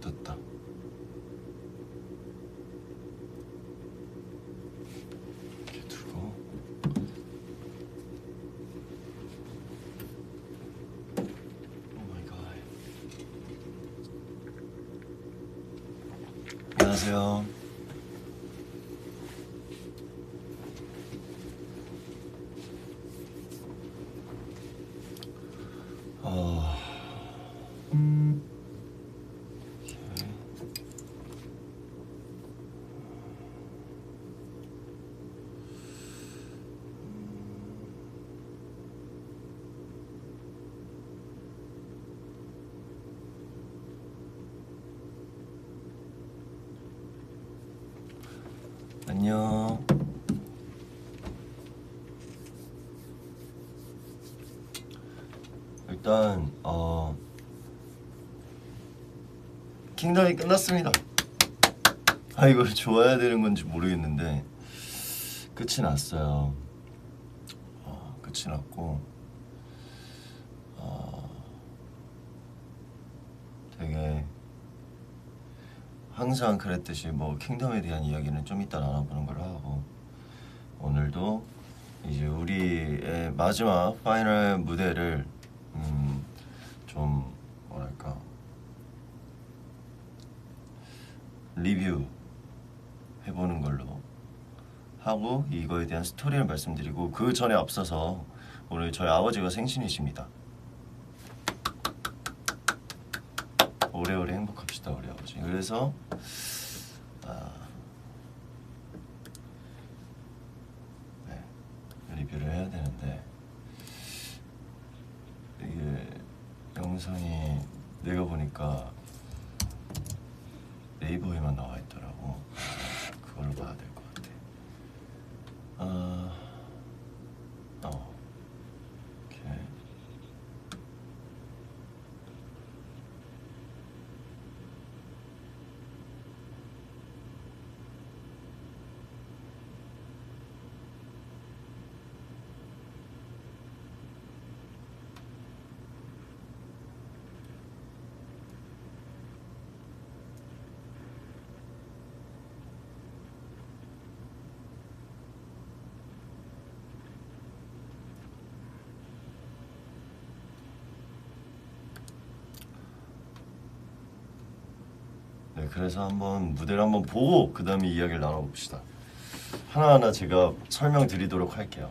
됐다. 이렇게 두고 오 마이 갓. 안녕하세요. 안녕. 일단 킹덤이 끝났습니다. 이걸 좋아야 되는 건지 모르겠는데 끝이 났어요. 끝이 났고 되게 항상 그랬듯이 뭐 킹덤에 대한 이야기는 좀 이따 나눠보는 걸로 하고, 오늘도 이제 우리의 마지막 파이널 무대를 좀 뭐랄까 리뷰 해보는 걸로 하고, 이거에 대한 스토리를 말씀드리고, 그 전에 앞서서 오늘 저희 아버지가 생신이십니다. 오래오래 행복합시다 우리 아버지. 그래서 네, 리뷰를 해야 되는데, 이게 영상이 내가 보니까 네이버에만 나와 있더라고. 그걸 봐야 될 것 같아. 오케이. 네, 그래서 한번 무대를 한번 보고 그 다음에 이야기를 나눠봅시다. 하나하나 제가 설명드리도록 할게요.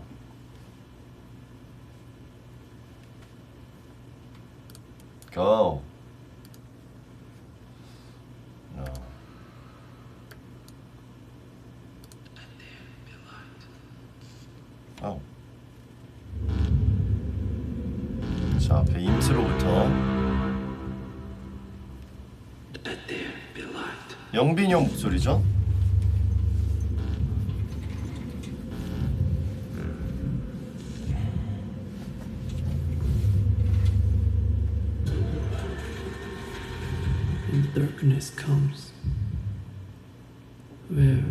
Go. No. 자, 앞에 인트로부터 영빈이 형 목소리죠? When darkness comes, where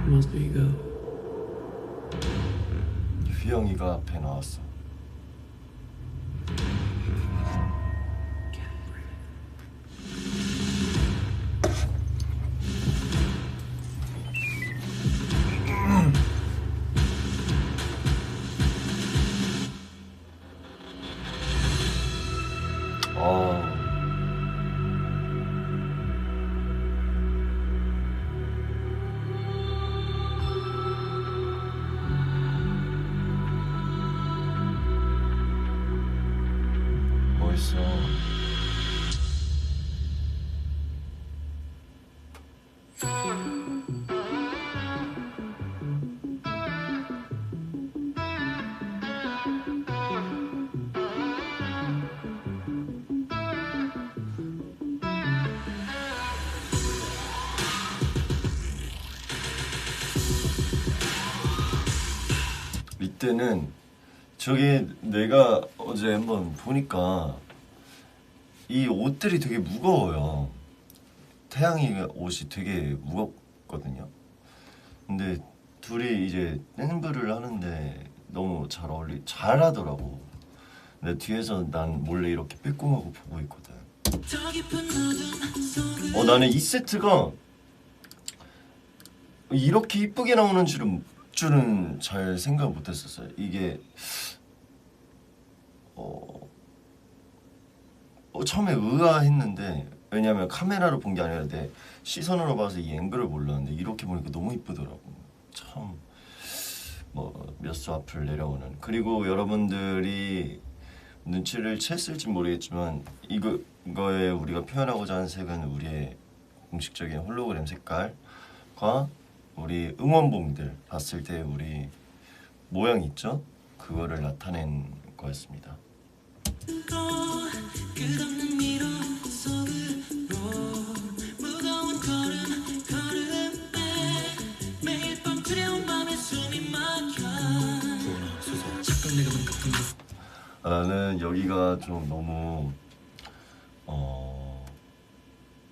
must we go? 휘영이가 앞에 나왔어. 멋있어. 이때는 저기 내가 어제 한번 보니까 이 옷들이 되게 무거워요. 태양이 옷이 되게 무겁거든요. 근데 둘이 이제 댄브를 하는데 너무 잘하더라고. 근데 뒤에서 난 몰래 이렇게 빼꼼하고 보고 있거든. 더 깊은 어둠 속을 나는 이 세트가 이렇게 이쁘게 나오는 줄은 잘 생각 못했었어요. 이게 처음에 의아했는데, 왜냐면 카메라로 본 게 아니라 내 시선으로 봐서 이 앵글을 몰랐는데 이렇게 보니까 너무 이쁘더라고. 참 몇 수 앞을 내려오는. 그리고 여러분들이 눈치를 챘을지 모르겠지만 이거에 우리가 표현하고자 하는 색은 우리의 공식적인 홀로그램 색깔과 우리 응원봉들 봤을 때 우리 모양 있죠? 그거를 나타낸 거였습니다. 나는 여기가 좀 너무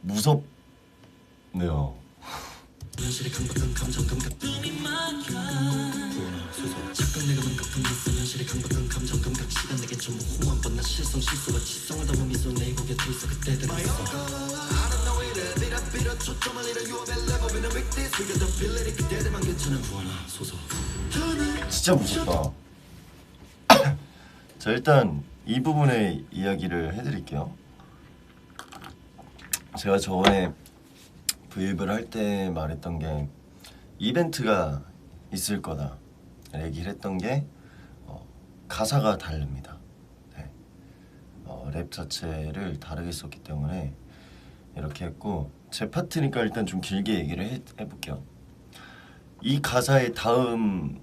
무섭네요. 진짜 무섭다. 자, 일단 이 부분의 이야기를 해드릴게요. 제가 저번에 브이앱을 할 때 말했던 게 이벤트가 있을 거다 얘기를 했던 게 가사가 다릅니다. 네. 랩 자체를 다르게 썼기 때문에 이렇게 했고, 제 파트니까 일단 좀 길게 얘기를 해볼게요. 이 가사의 다음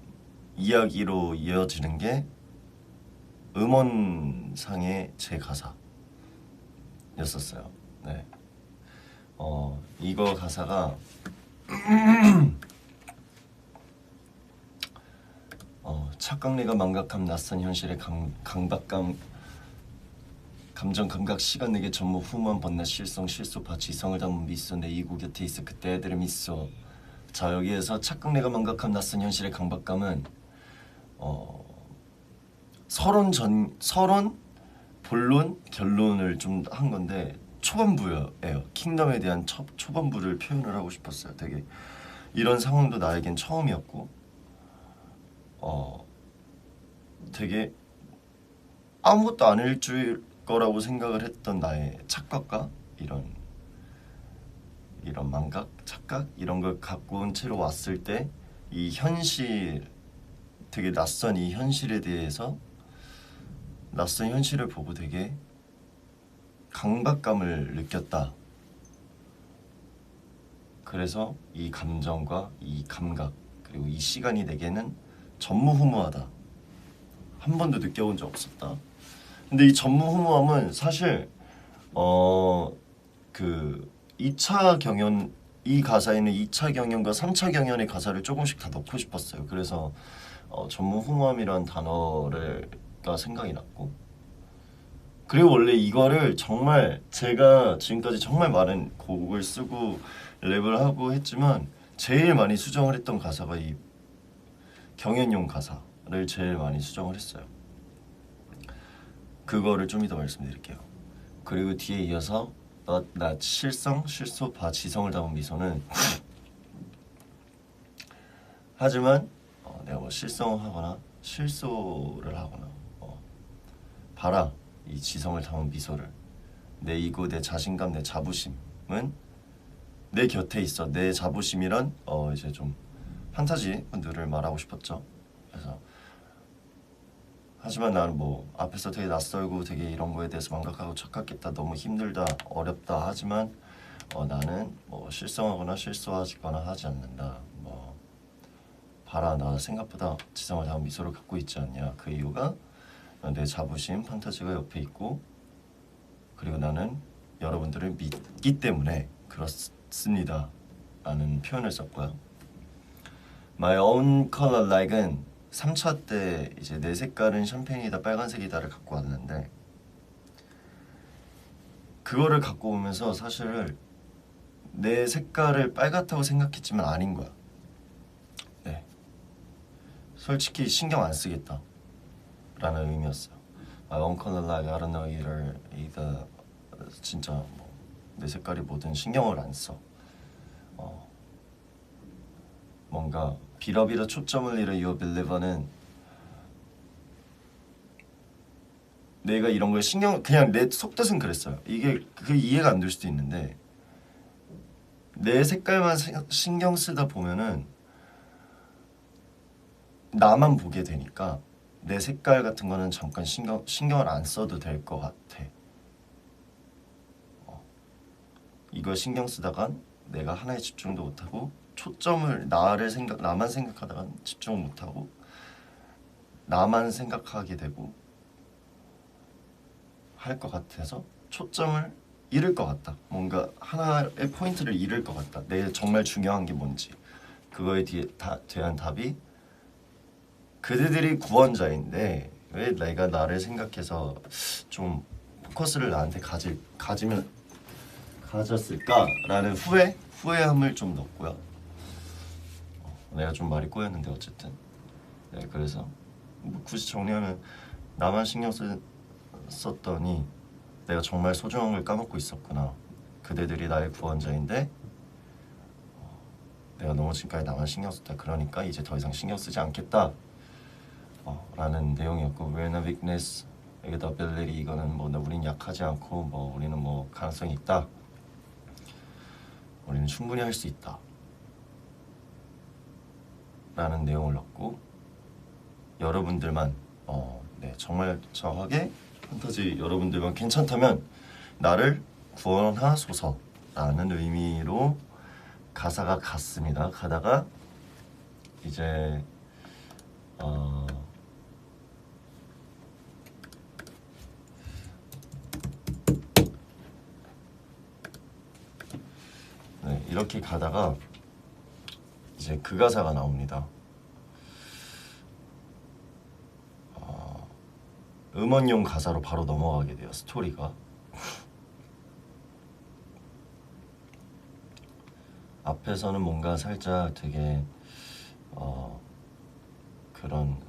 이야기로 이어지는 게 음원상의 제 가사였었어요. 네. 이거 가사가 착각내가 망각함 낯선 현실의 강박감 감정 감각 시간 내게 전무 후무한 번나 실성 실소파 지성을 담은 미소 내 이구 곁에 있어 그때 애들의 미소. 자, 여기에서 착각내가 망각함 낯선 현실의 강박감은 서론 본론 결론을 좀 한 건데 초반부예요. 킹덤에 대한 초반부를 표현을 하고 싶었어요. 되게 이런 상황도 나에겐 처음이었고 되게 아무것도 아닐 줄 거라고 생각을 했던 나의 착각과 이런 망각, 착각 이런 걸 갖고 온 채로 왔을 때 이 현실, 되게 낯선 이 현실에 대해서 낯선 현실을 보고 되게 강박감을 느꼈다. 그래서 이 감정과 이 감각 그리고 이 시간이 내게는 전무후무하다. 한 번도 느껴본 적 없었다. 근데 이 전무후무함은 사실 그 2차 경연, 이 가사에는 2차 경연과 3차 경연의 가사를 조금씩 다 넣고 싶었어요. 그래서 전무후무함이란 단어가 생각이 났고, 그리고 원래 이거를 정말 제가 지금까지 정말 많은 곡을 쓰고 랩을 하고 했지만 제일 많이 수정을 했던 가사가 이 경연용 가사를 제일 많이 수정을 했어요. 그거를 좀 이따 말씀드릴게요. 그리고 뒤에 이어서 나 실성 실소 봐 지성을 담은 미소는 하지만 내가 뭐 실성하거나 실소를 하거나 봐라 이 지성을 담은 미소를, 내 이고 내 자신감 내 자부심은 내 곁에 있어. 내 자부심이란 이제 좀 판타지 분들을 말하고 싶었죠. 그래서 하지만 나는 뭐 앞에서 되게 낯설고 되게 이런 거에 대해서 망각하고 착각했다, 너무 힘들다, 어렵다. 하지만 나는 뭐 실성하거나 실수하거나 하지 않는다. 뭐 봐라 나 생각보다 지성을 담은 미소를 갖고 있지 않냐. 그 이유가 내 자부심 판타지가 옆에 있고, 그리고 나는 여러분들을 믿기 때문에 그렇습니다 라는 표현을 썼고요. My own color like은 3차 때 이제 내 색깔은 샴페인이다 빨간색이다를 갖고 왔는데, 그거를 갖고 오면서 사실 내 색깔을 빨갛다고 생각했지만 아닌 거야. 네. 솔직히 신경 안 쓰겠다 라는 의미였어요. My own color like I don't know either 진짜 뭐 내 색깔이 뭐든 신경을 안 써. 뭔가 빌어빌어 초점을 잃어 You Believer는 내가 이런 걸 그냥 내 속뜻은 그랬어요. 이게 그 이해가 안 될 수도 있는데 내 색깔만 신경 쓰다 보면은 나만 보게 되니까 내 색깔 같은 거는 잠깐 신경을 안 써도 될 것 같아. 이걸 신경 쓰다간 내가 하나에 집중도 못하고 초점을 나만 생각하다가 집중을 못하고 나만 생각하게 되고 할 것 같아서 초점을 잃을 것 같다. 뭔가 하나의 포인트를 잃을 것 같다. 내 정말 중요한 게 뭔지 그거에 대한 답이 그들이 구원자인데 왜 내가 나를 생각해서 좀 포커스를 나한테 가졌을까라는 후회함을 좀 넣고요. 내가 좀 말이 꼬였는데 어쨌든 네, 그래서 뭐 굳이 정리하면 나만 썼더니 내가 정말 소중한 걸 까먹고 있었구나. 그대들이 나의 구원자인데 내가 너무 지금까지 나만 신경 썼다. 그러니까 이제 더 이상 신경 쓰지 않겠다. 라는 내용이었고 We're not weakness, 여기다 ability 이거는 뭐 우린 약하지 않고 뭐 우리는 뭐 가능성이 있다. 우리는 충분히 할 수 있다. 라는 내용을 넣고 여러분들만 네, 정말 정확하게 판타지 여러분들만 괜찮다면 나를 구원하소서라는 의미로 가사가 갔습니다. 가다가 이제 네, 이렇게 가다가 이제 그 가사가 나옵니다. 음원용 가사로 바로 넘어가게 돼요. 스토리가 앞에서는 뭔가 살짝 되게 그런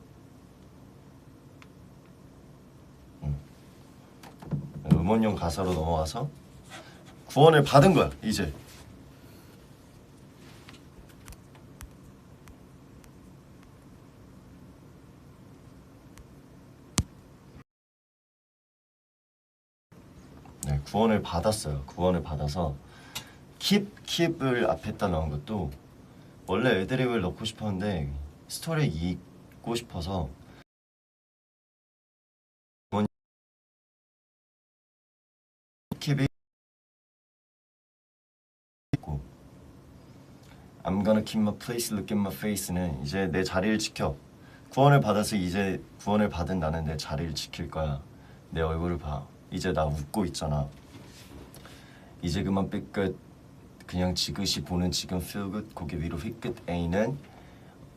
음원용 가사로 넘어와서 구원을 받은 거야. 이제 네, 구원을 받았어요. 구원을 받아서 keep을 앞에다 넣은 것도 원래 애드립을 넣고 싶었는데 스토리에 잇고 싶어서 keep이 있고 I'm gonna keep my place, look at my face는 이제 내 자리를 지켜. 구원을 받아서 이제 구원을 받은 나는 내 자리를 지킬 거야. 내 얼굴을 봐. 이제 나 웃고 있잖아. 이제 그만 삐끗 그냥 지그시 보는 지금 feel good 고개 위로 휘끗 A는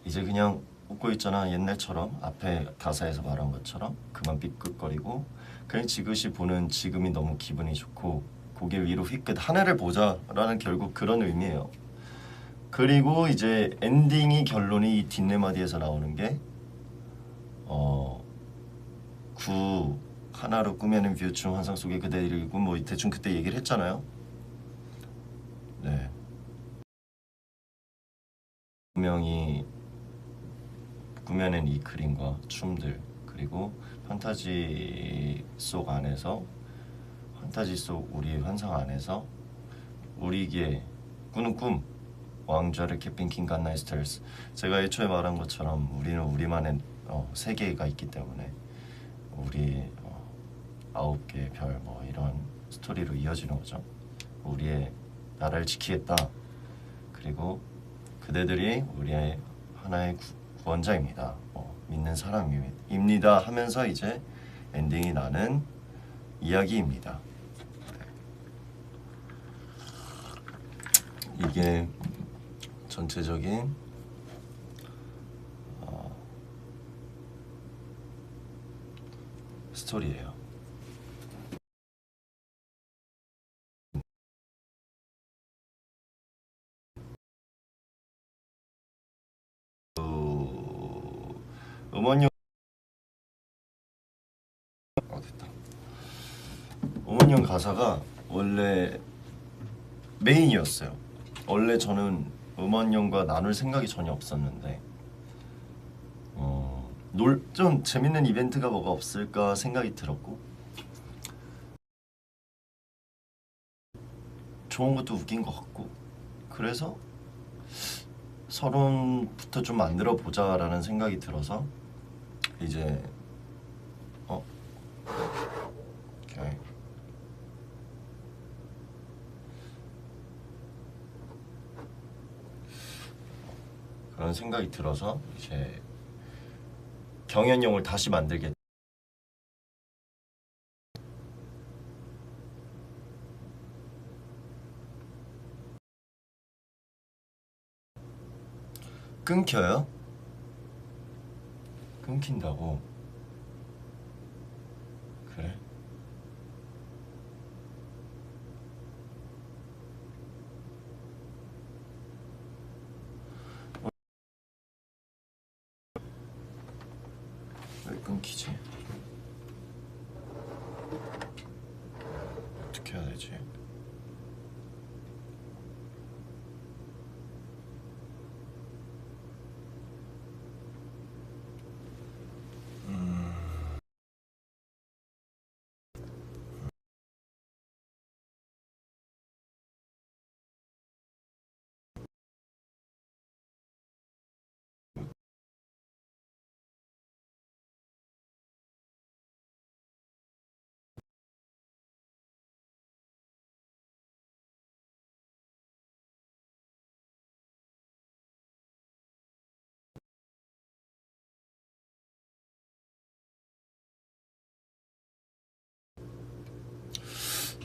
이제 그냥 웃고 있잖아. 옛날처럼 앞에 가사에서 말한 것처럼 그만 삐끗거리고 그냥 지그시 보는 지금이 너무 기분이 좋고 고개 위로 휘끗 하늘을 보자라는 결국 그런 의미예요. 그리고 이제 엔딩이 결론이 이 뒷네마디에서 나오는 게 구 하나로 꾸며낸 뷰충 환상 속의 그대이고 뭐 대충 그때 얘기를 했잖아요. 네. 분명히 꾸며낸 이 그림과 춤들 그리고 판타지 속 우리의 환상 안에서 우리에게 꾸는 꿈 왕좌를 캐핀 킹 갓나이 스타일스 제가 애초에 말한 것처럼 우리는 우리만의 세계가 있기 때문에 우리 9개의 별 뭐 이런 스토리로 이어지는 거죠. 우리의 나라를 지키겠다. 그리고 그대들이 우리의 하나의 구원자입니다. 믿는 사람입니다 하면서 이제 엔딩이 나는 이야기입니다. 이게 전체적인 스토리예요. 음원용 됐다. 음원용 가사가 원래 메인이었어요. 원래 저는 음원형과 나눌 생각이 전혀 없었는데 좀 재밌는 이벤트가 뭐가 없을까 생각이 들었고 좋은 것도 웃긴 것 같고 그래서 서론부터 좀 만들어 보자라는 생각이 들어서 이제 오케이. 그런 생각이 들어서 이제 경연용을 다시 만들게. 끊겨요? 끊긴다고? 그래? 왜 끊기지? 어떻게 해야 되지?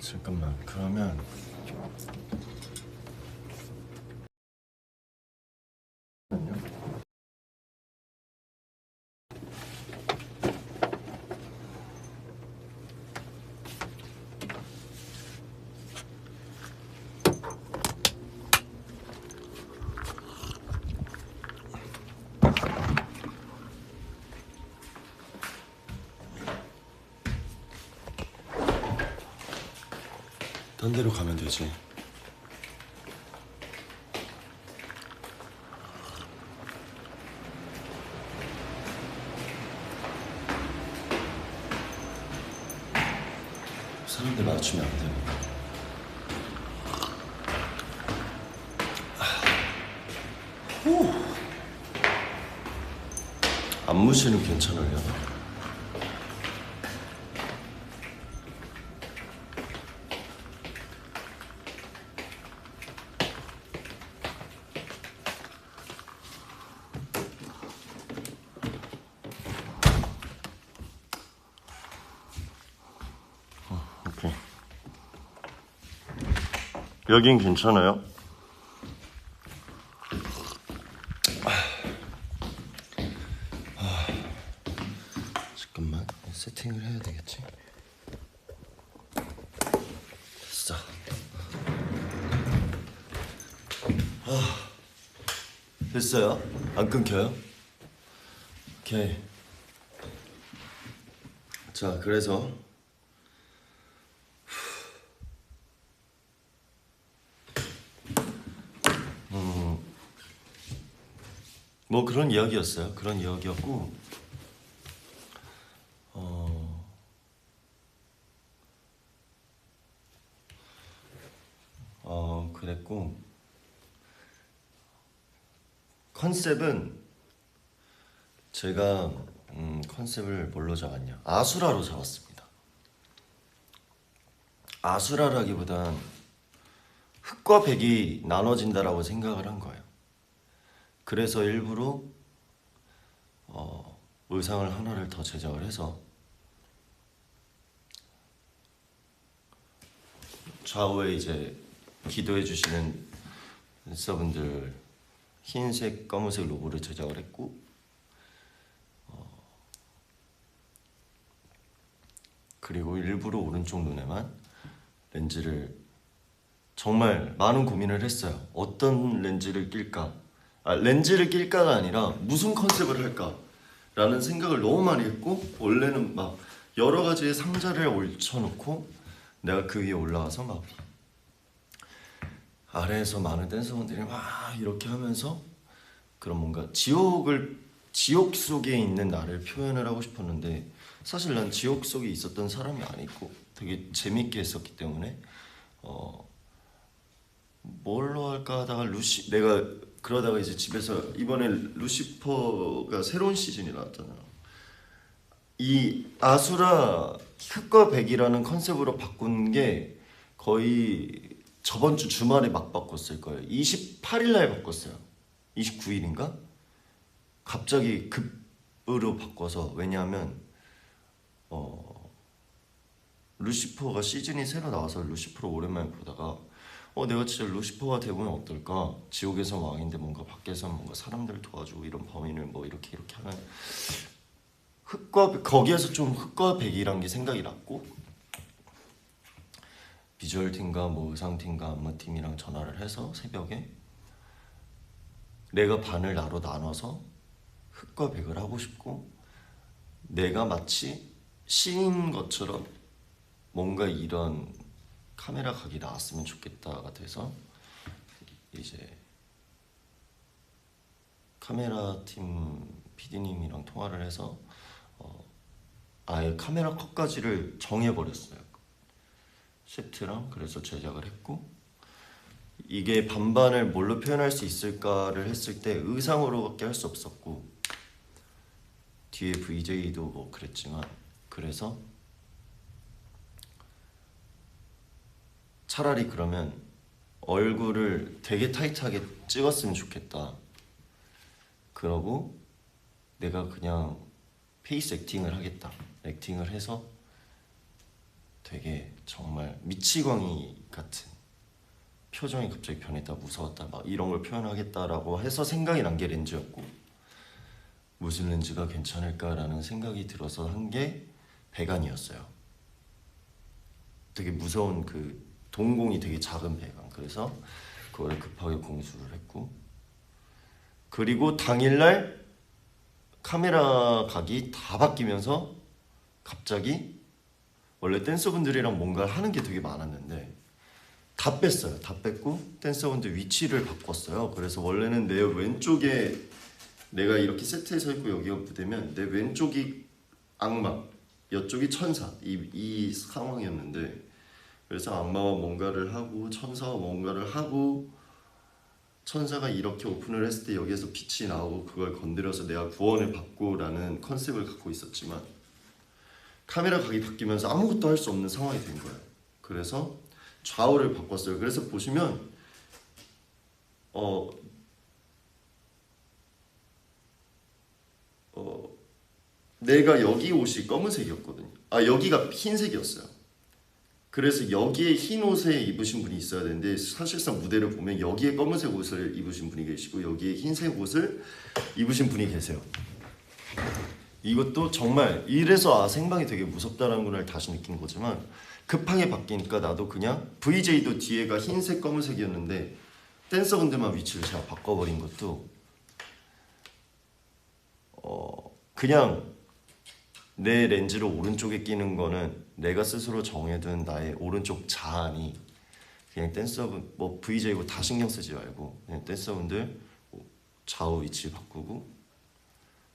잠깐만, 그러면 딴 데로 가면 되지. 사람들 맞추면 안 되니까. 안무실은 괜찮으려나? 오케이. 여긴 괜찮아요? 잠깐만, 세팅을 해야 되겠지? 됐어. 됐어요? 안 끊겨요? 오케이. 자, 그래서 뭐 그런 이야기였어요. 그런 이야기였고 그랬고 컨셉은 제가 컨셉을 뭘로 잡았냐? 아수라로 잡았습니다. 아수라라기보단 흑과 백이 나눠진다라고 생각을 한 거예요. 그래서 일부러 의상을 하나를 더 제작을 해서 좌우에 이제 기도해 주시는 댄서분들 흰색, 검은색 로고를 제작을 했고 그리고 일부러 오른쪽 눈에만 렌즈를 정말 많은 고민을 했어요. 어떤 렌즈를 낄까? 렌즈를 낄까가 아니라 무슨 컨셉을 할까? 라는 생각을 너무 많이 했고 원래는 막 여러 가지의 상자를 올쳐놓고 내가 그 위에 올라가서 막 아래에서 많은 댄서분들이 막 이렇게 하면서 그런 뭔가 지옥 속에 있는 나를 표현을 하고 싶었는데 사실 난 지옥 속에 있었던 사람이 아니고 되게 재밌게 했었기 때문에 뭘로 할까 하다가 내가 그러다가 이제 집에서 이번에 루시퍼가 새로운 시즌이 나왔잖아요. 이 아수라 흑과 백이라는 컨셉으로 바꾼 게 거의 저번 주 주말에 막 바꿨을 거예요. 28일 날 바꿨어요. 29일인가? 갑자기 급으로 바꿔서 왜냐하면 루시퍼가 시즌이 새로 나와서 루시퍼를 오랜만에 보다가 내가 진짜 루시퍼가 되면 어떨까? 지옥에서 왕인데 뭔가 밖에서 뭔가 사람들을 도와주고 이런 범인을 뭐 이렇게 하는 거기에서 좀 흑과 백이란 게 생각이 났고 비주얼 팀과 뭐 의상 팀과 안무 팀이랑 전화를 해서 새벽에 내가 반을 나로 나눠서 흑과 백을 하고 싶고 내가 마치 신인 것처럼 뭔가 이런 카메라 각이 나왔으면 좋겠다가 돼서 이제 카메라 팀 PD님이랑 통화를 해서 아예 카메라 컷까지를 정해버렸어요. 세트랑 그래서 제작을 했고 이게 반반을 뭘로 표현할 수 있을까를 했을 때 의상으로밖에 할 수 없었고 뒤에 VJ도 뭐 그랬지만 그래서 차라리 그러면 얼굴을 되게 타이트하게 찍었으면 좋겠다. 그러고 내가 그냥 페이스 액팅을 하겠다. 액팅을 해서 되게 정말 미치광이 같은 표정이 갑자기 변했다, 무서웠다, 막 이런 걸 표현하겠다라고 해서 생각이 난 게 렌즈였고 무슨 렌즈가 괜찮을까라는 생각이 들어서 한 게 배관이었어요. 되게 무서운 그 동공이 되게 작은 배관. 그래서 그거를 급하게 공수를 했고 그리고 당일날 카메라 각이 다 바뀌면서 갑자기 원래 댄서분들이랑 뭔가를 하는 게 되게 많았는데 다 뺐어요. 다 뺐고 댄서분들 위치를 바꿨어요. 그래서 원래는 내 왼쪽에 내가 이렇게 세트에 서 있고 여기가 무대면 내 왼쪽이 악마, 이쪽이 천사 이 상황이었는데 그래서 악마와 뭔가를 하고 천사와 뭔가를 하고 천사가 이렇게 오픈을 했을 때 여기에서 빛이 나오고 그걸 건드려서 내가 구원을 받고라는 컨셉을 갖고 있었지만 카메라 각이 바뀌면서 아무것도 할 수 없는 상황이 된 거예요. 그래서 좌우를 바꿨어요. 그래서 보시면 내가 여기 옷이 검은색이었거든요. 여기가 흰색이었어요. 그래서 여기에 흰 옷에 입으신 분이 있어야 되는데 사실상 무대를 보면 여기에 검은색 옷을 입으신 분이 계시고 여기에 흰색 옷을 입으신 분이 계세요. 이것도 정말 이래서 생방이 되게 무섭다라는 걸 다시 느낀 거지만 급하게 바뀌니까 나도 그냥 VJ도 뒤에가 흰색 검은색이었는데 댄서분들만 위치를 제가 바꿔버린 것도 그냥 내 렌즈를 오른쪽에 끼는 거는 내가 스스로 정해둔 나의 오른쪽 자아니 그냥 댄서분 뭐 VJ고 다 신경 쓰지 말고 그냥 댄서분들 좌우 위치 바꾸고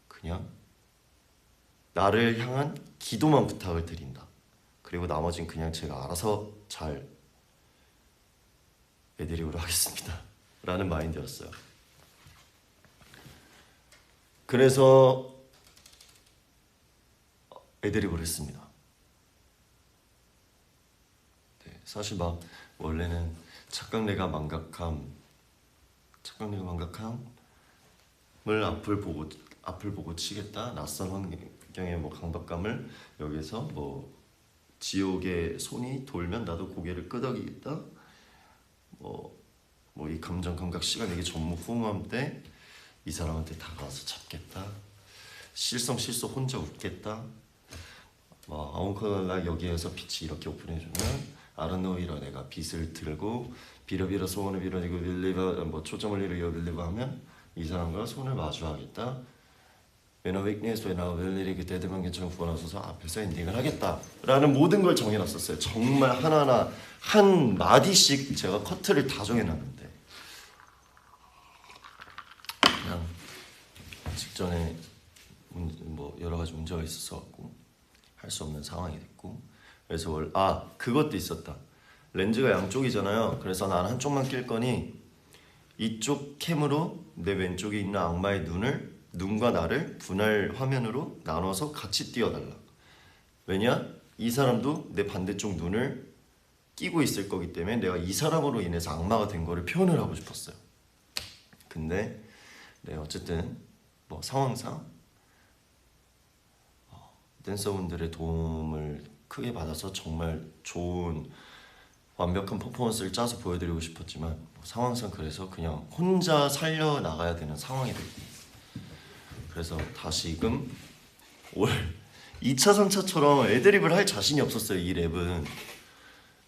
그냥 나를 향한 기도만 부탁을 드린다. 그리고 나머진 그냥 제가 알아서 잘 애드립으로 하겠습니다. 라는 마인드였어요. 그래서 애드립을 했습니다. 네, 사실 막 원래는 착각내가 망각함을 앞을 보고 치겠다. 낯선 환경의 뭐 강박감을 여기서 뭐 지옥의 손이 돌면 나도 고개를 끄덕이겠다. 뭐 이 감정 감각 시간 이게 전무후무함 때 이 사람한테 다가와서 잡겠다. 실성 혼자 웃겠다. 뭐 아웅커날 여기에서 빛이 이렇게 오픈해주면 아르노이라 내가 빛을 들고 비러비러 소원을 빌어내고 빌리버 뭐 초점을 이루어 빌리버 하면 이 사람과 손을 마주하겠다. When a weakness, when a will 일이 그때되면 괜찮고 구원하소서 앞에서 엔딩을 하겠다 라는 모든 걸 정해놨었어요. 정말 하나하나 한 마디씩 제가 커트를 다 정해놨는데 그냥 직전에 뭐 여러 가지 문제가 있어서 할 수 없는 상황이 됐고 그래서 그것도 있었다. 렌즈가 양쪽이잖아요. 그래서 난 한쪽만 낄 거니 이쪽 캠으로 내 왼쪽에 있는 악마의 눈과 나를 분할 화면으로 나눠서 같이 띄워달라. 왜냐? 이 사람도 내 반대쪽 눈을 끼고 있을 거기 때문에 내가 이 사람으로 인해서 악마가 된 거를 표현을 하고 싶었어요. 근데 네, 어쨌든 뭐 상황상 댄서분들의 도움을 크게 받아서 정말 좋은 완벽한 퍼포먼스를 짜서 보여드리고 싶었지만 상황상 그래서 그냥 혼자 살려나가야 되는 상황이 됐고 그래서 다시금 올 2차 3차처럼 애드립을 할 자신이 없었어요. 이 랩은.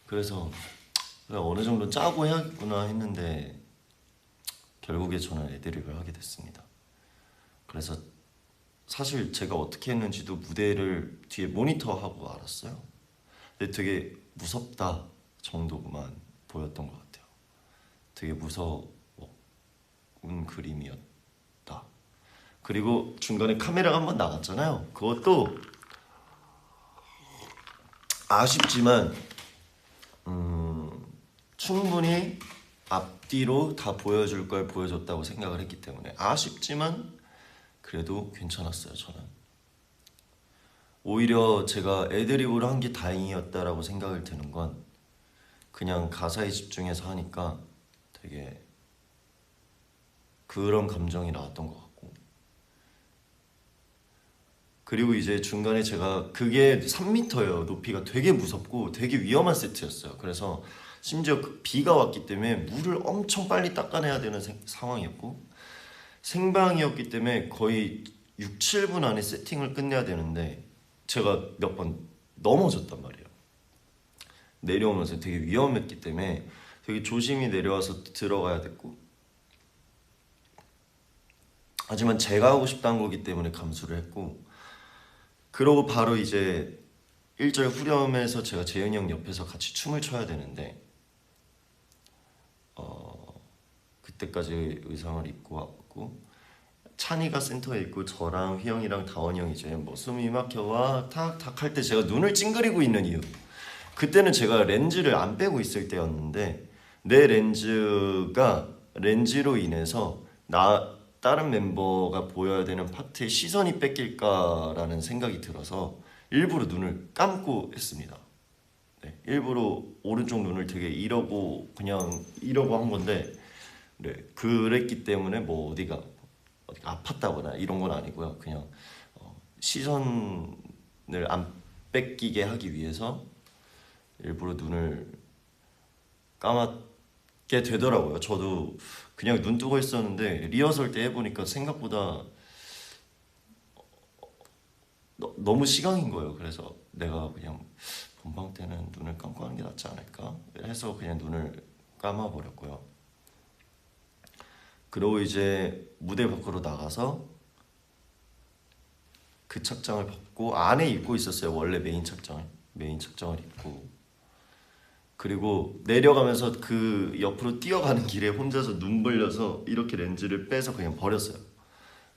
그래서 그냥 어느 정도 짜고 해야겠구나 했는데 결국에 저는 애드립을 하게 됐습니다. 그래서 사실 제가 어떻게 했는지도 무대를 뒤에 모니터하고 알았어요. 근데 되게 무섭다 정도만 보였던 것 같아요. 되게 무서운 그림이었다. 그리고 중간에 카메라가 한번 나갔잖아요. 그것도 아쉽지만 충분히 앞뒤로 다 보여줄 걸 보여줬다고 생각을 했기 때문에 아쉽지만 그래도 괜찮았어요. 저는 오히려 제가 애드립으로 한 게 다행이었다라고 생각을 드는 건 그냥 가사에 집중해서 하니까 되게 그런 감정이 나왔던 것 같고 그리고 이제 중간에 제가 그게 3m예요. 높이가 되게 무섭고 되게 위험한 세트였어요. 그래서 심지어 비가 왔기 때문에 물을 엄청 빨리 닦아내야 되는 상황이었고 생방이었기 때문에 거의 6, 7분 안에 세팅을 끝내야 되는데 제가 몇 번 넘어졌단 말이에요. 내려오면서 되게 위험했기 때문에 되게 조심히 내려와서 들어가야 됐고 하지만 제가 하고 싶다는 거기 때문에 감수를 했고 그러고 바로 이제 1절 후렴에서 제가 재현이 형 옆에서 같이 춤을 춰야 되는데 그때까지 의상을 입고 왔고 찬이가 센터에 있고 저랑 휘영이랑 다원이 형이 이제 뭐 숨이 막혀와 탁탁 할 때 제가 눈을 찡그리고 있는 이유 그때는 제가 렌즈를 안 빼고 있을 때였는데 내 렌즈로 인해서 다른 멤버가 보여야 되는 파트에 시선이 뺏길까라는 생각이 들어서 일부러 눈을 감고 했습니다. 네, 일부러 오른쪽 눈을 되게 이러고 한 건데 네, 그랬기 때문에 뭐 어디가 아팠다거나 이런 건 아니고요. 그냥 시선을 안 뺏기게 하기 위해서 일부러 눈을 감았게 되더라고요. 저도 그냥 눈 뜨고 있었는데 리허설 때 해보니까 생각보다 너무 시강인 거예요. 그래서 내가 그냥 본방 때는 눈을 감고 하는 게 낫지 않을까 해서 그냥 눈을 감아버렸고요. 그리고 이제 무대 밖으로 나가서 그 착장을 벗고 안에 입고 있었어요. 원래 메인 착장을 입고 그리고 내려가면서 그 옆으로 뛰어가는 길에 혼자서 눈 벌려서 이렇게 렌즈를 빼서 그냥 버렸어요.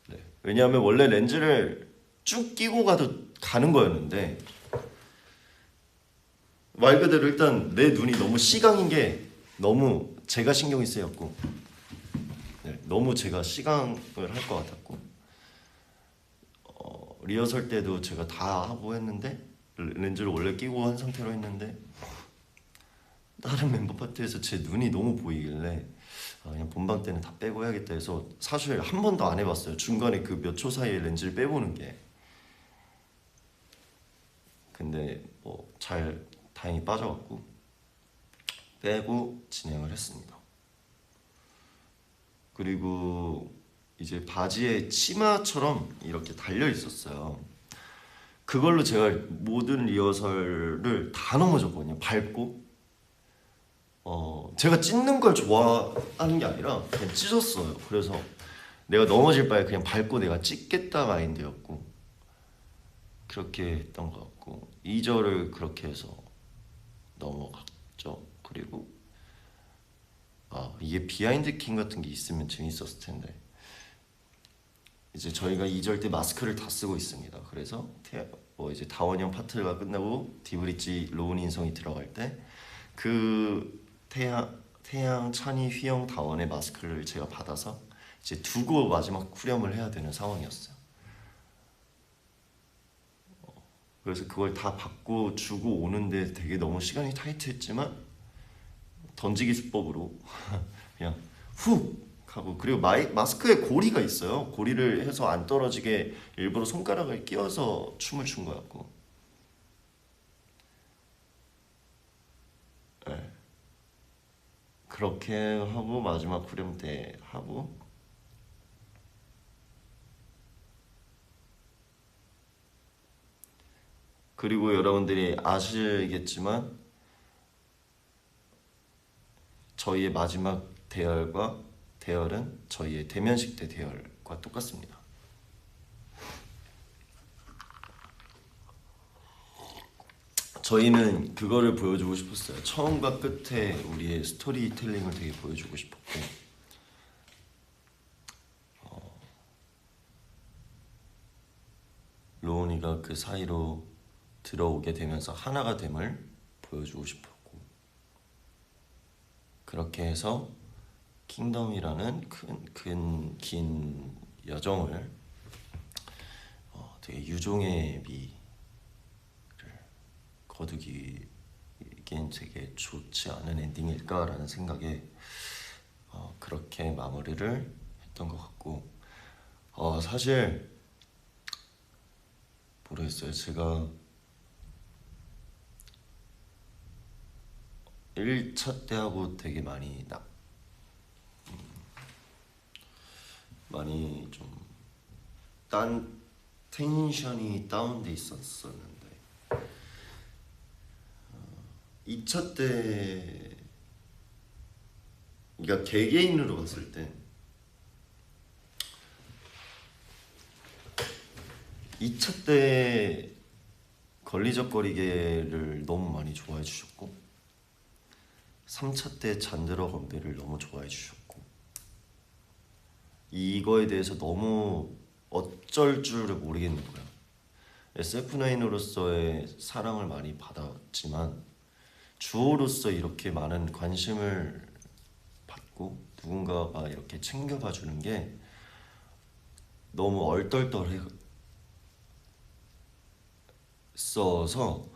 네. 왜냐하면 원래 렌즈를 쭉 끼고 가는 거였는데 말 그대로 일단 내 눈이 너무 시강인 게 너무 제가 신경이 쓰였고 네, 너무 제가 시강을 할 것 같았고 리허설 때도 제가 다 하고 했는데 렌즈를 원래 끼고 한 상태로 했는데 다른 멤버 파트에서 제 눈이 너무 보이길래 그냥 본방 때는 다 빼고 해야겠다 해서 사실 한 번도 안 해봤어요. 중간에 그 몇 초 사이에 렌즈를 빼보는 게 근데 뭐 잘 다행히 빠져갖고 빼고 진행을 했습니다. 그리고 이제 바지에 치마처럼 이렇게 달려 있었어요. 그걸로 제가 모든 리허설을 다 넘어졌거든요. 밟고 제가 찢는 걸 좋아하는 게 아니라 그냥 찢었어요. 그래서 내가 넘어질 바에 그냥 밟고 내가 찍겠다 마인드였고 그렇게 했던 것 같고 2절을 그렇게 해서 넘어갔죠. 그리고 이게 비하인드 킹 같은 게 있으면 재밌었을 텐데 이제 저희가 2절 때 마스크를 다 쓰고 있습니다. 그래서 이제 다원형 파트가 끝나고 디브리지 로운 인성이 들어갈 때 그 태양, 찬이, 휘영, 다원의 마스크를 제가 받아서 이제 두고 마지막 후렴을 해야 되는 상황이었어요. 그래서 그걸 다 받고 주고 오는데 되게 너무 시간이 타이트했지만 던지기 수법으로 그냥 훅 하고 그리고 마스크에 고리가 있어요. 고리를 해서 안 떨어지게 일부러 손가락을 끼워서 춤을 춘 거였고 네. 그렇게 하고 마지막 후렴 때 하고 그리고 여러분들이 아시겠지만 저희의 마지막 대열은 저희의 대면식 때 대열과 똑같습니다. 저희는 그거를 보여주고 싶었어요. 처음과 끝에 우리의 스토리텔링을 되게 보여주고 싶었고 로운이가 그 사이로 들어오게 되면서 하나가 됨을 보여주고 싶었고 그렇게 해서 킹덤이라는 긴 여정을 되게 유종의 미를 거두기엔 되게 좋지 않은 엔딩일까라는 생각에 그렇게 마무리를 했던 것 같고 사실 모르겠어요. 제가 1차 때 하고 되게 많이 좀 텐션이 다운돼 있었었는데 2차 때 그러니까 개개인으로 봤을 때 2차 때 걸리적거리게를 너무 많이 좋아해 주셨고 3차 때 잔들어 건배를 너무 좋아해 주셨고 이거에 대해서 너무 어쩔 줄을 모르겠는 거야. SF9으로서의 사랑을 많이 받았지만 주호로서 이렇게 많은 관심을 받고 누군가가 이렇게 챙겨봐 주는 게 너무 얼떨떨했어서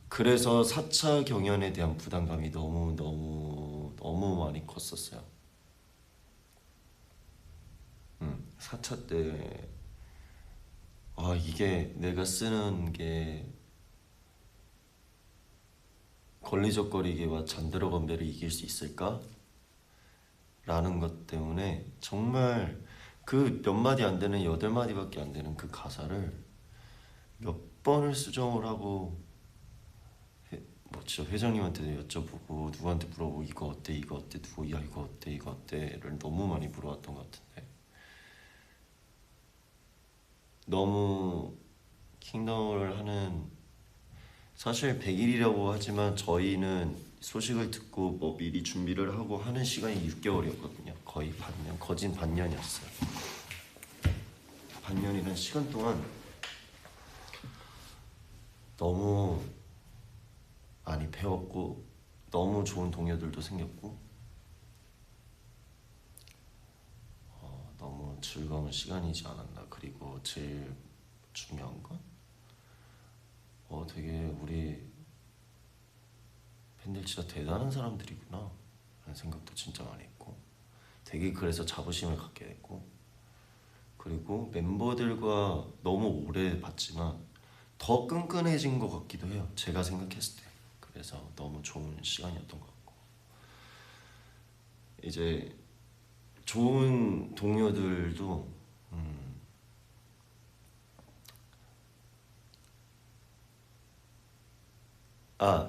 그래서 4차 경연에 대한 부담감이 너무 많이 컸었어요. 4차 때 이게 내가 쓰는 게 걸리적거리기와 잔들어 건배를 이길 수 있을까? 라는 것 때문에 정말 그 몇 마디 안 되는 8마디밖에 안 되는 그 가사를 몇 번을 수정을 하고 진짜 회장님한테도 여쭤보고 누구한테 물어보고 이거 어때 누구 야 이거 어때 이거 어때를 너무 많이 물어봤던 것 같은데 너무 킹덤을 하는 사실 100일이라고 하지만 저희는 소식을 듣고 미리 준비를 하고 하는 시간이 6개월이었거든요. 거의 반년, 거진 반년이었어요. 반년이라는 시간 동안 너무 많이 배웠고 너무 좋은 동료들도 생겼고 너무 즐거운 시간이지 않았나. 그리고 제일 중요한 건 되게 우리 팬들 진짜 대단한 사람들이구나 라는 생각도 진짜 많이 했고 되게 그래서 자부심을 갖게 됐고 그리고 멤버들과 너무 오래 봤지만 더 끈끈해진 것 같기도 해요. 제가 생각했을 때. 그래서 너무 좋은 시간이었던 것 같고 이제 좋은 동료들도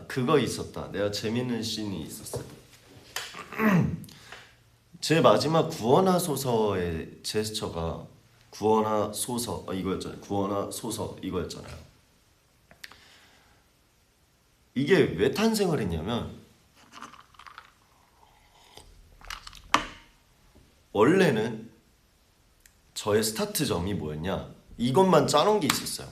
그거 있었다. 내가 재밌는 씬이 있었어요. 제 마지막 구원하소서의 제스처가 구원하소서 이거였잖아요. 구원하소서 이거였잖아요. 이게 왜 탄생을 했냐면 원래는 저의 스타트점이 뭐였냐, 이것만 짜놓은 게 있었어요.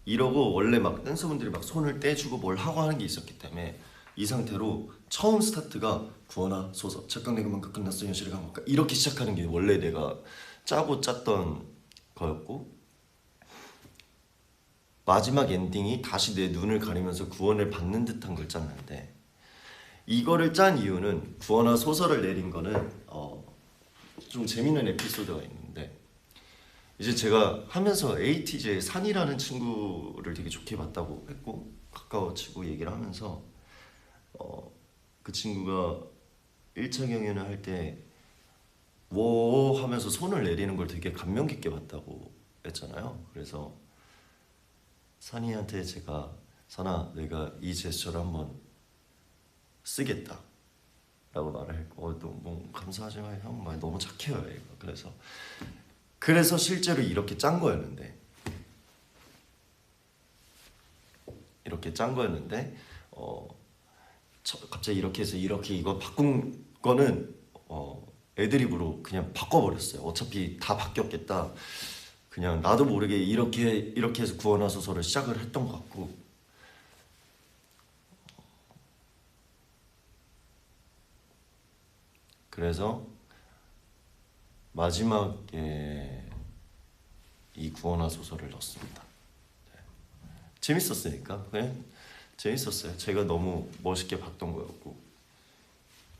이러고 원래 막 댄서분들이 막 손을 떼주고 뭘 하고 하는 게 있었기 때문에 이 상태로 처음 스타트가 구원하소서 착각 내그만큼 끝났어 현실이 감옥가 이렇게 시작하는 게 원래 내가 짜고 짰던 거였고, 마지막 엔딩이 다시 내 눈을 가리면서 구원을 받는 듯한 걸 짰는데, 이거를 짠 이유는 구원하소서를 내린 거는 좀 재밌는 에피소드가 있는데, 이제 제가 하면서 에이티즈의 산이라는 친구를 되게 좋게 봤다고 했고 가까워지고 얘기를 하면서 그 친구가 1차 경연을 할 때 워 하면서 손을 내리는 걸 되게 감명 깊게 봤다고 했잖아요. 그래서 산이한테 제가 산아 내가 이 제스처를 한번 쓰겠다 라고 말을 했고, 너무 감사하지만 형 말 너무 착해요 얘가. 그래서 실제로 이렇게 짠 거였는데 갑자기 이렇게 해서 이렇게 이거 바꾼 거는 애드립으로 그냥 바꿔버렸어요. 어차피 다 바뀌었겠다. 그냥 나도 모르게 이렇게 해서 구원하소서를 시작을 했던 것 같고, 그래서 마지막에 이 구원하소서를 넣었습니다. 네. 재밌었으니까 그냥 재밌었어요. 제가 너무 멋있게 봤던 거였고,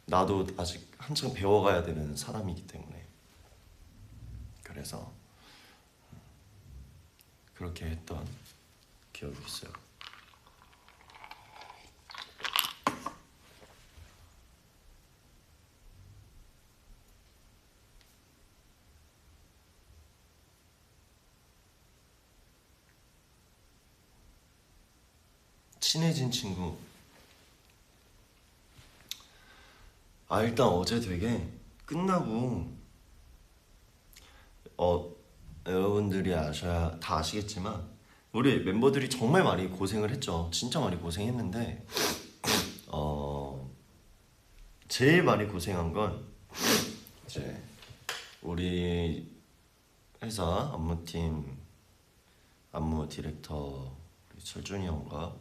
나도 아직 한창 배워가야 되는 사람이기 때문에 그래서 그렇게 했던 기억이 있어요. 친해진 친구, 일단 어제 되게 끝나고 여러분들이 다 아시겠지만 우리 멤버들이 정말 많이 고생을 했죠. 진짜 많이 고생했는데 제일 많이 고생한 건 이제 우리 회사 안무팀 안무 디렉터 철준이 형과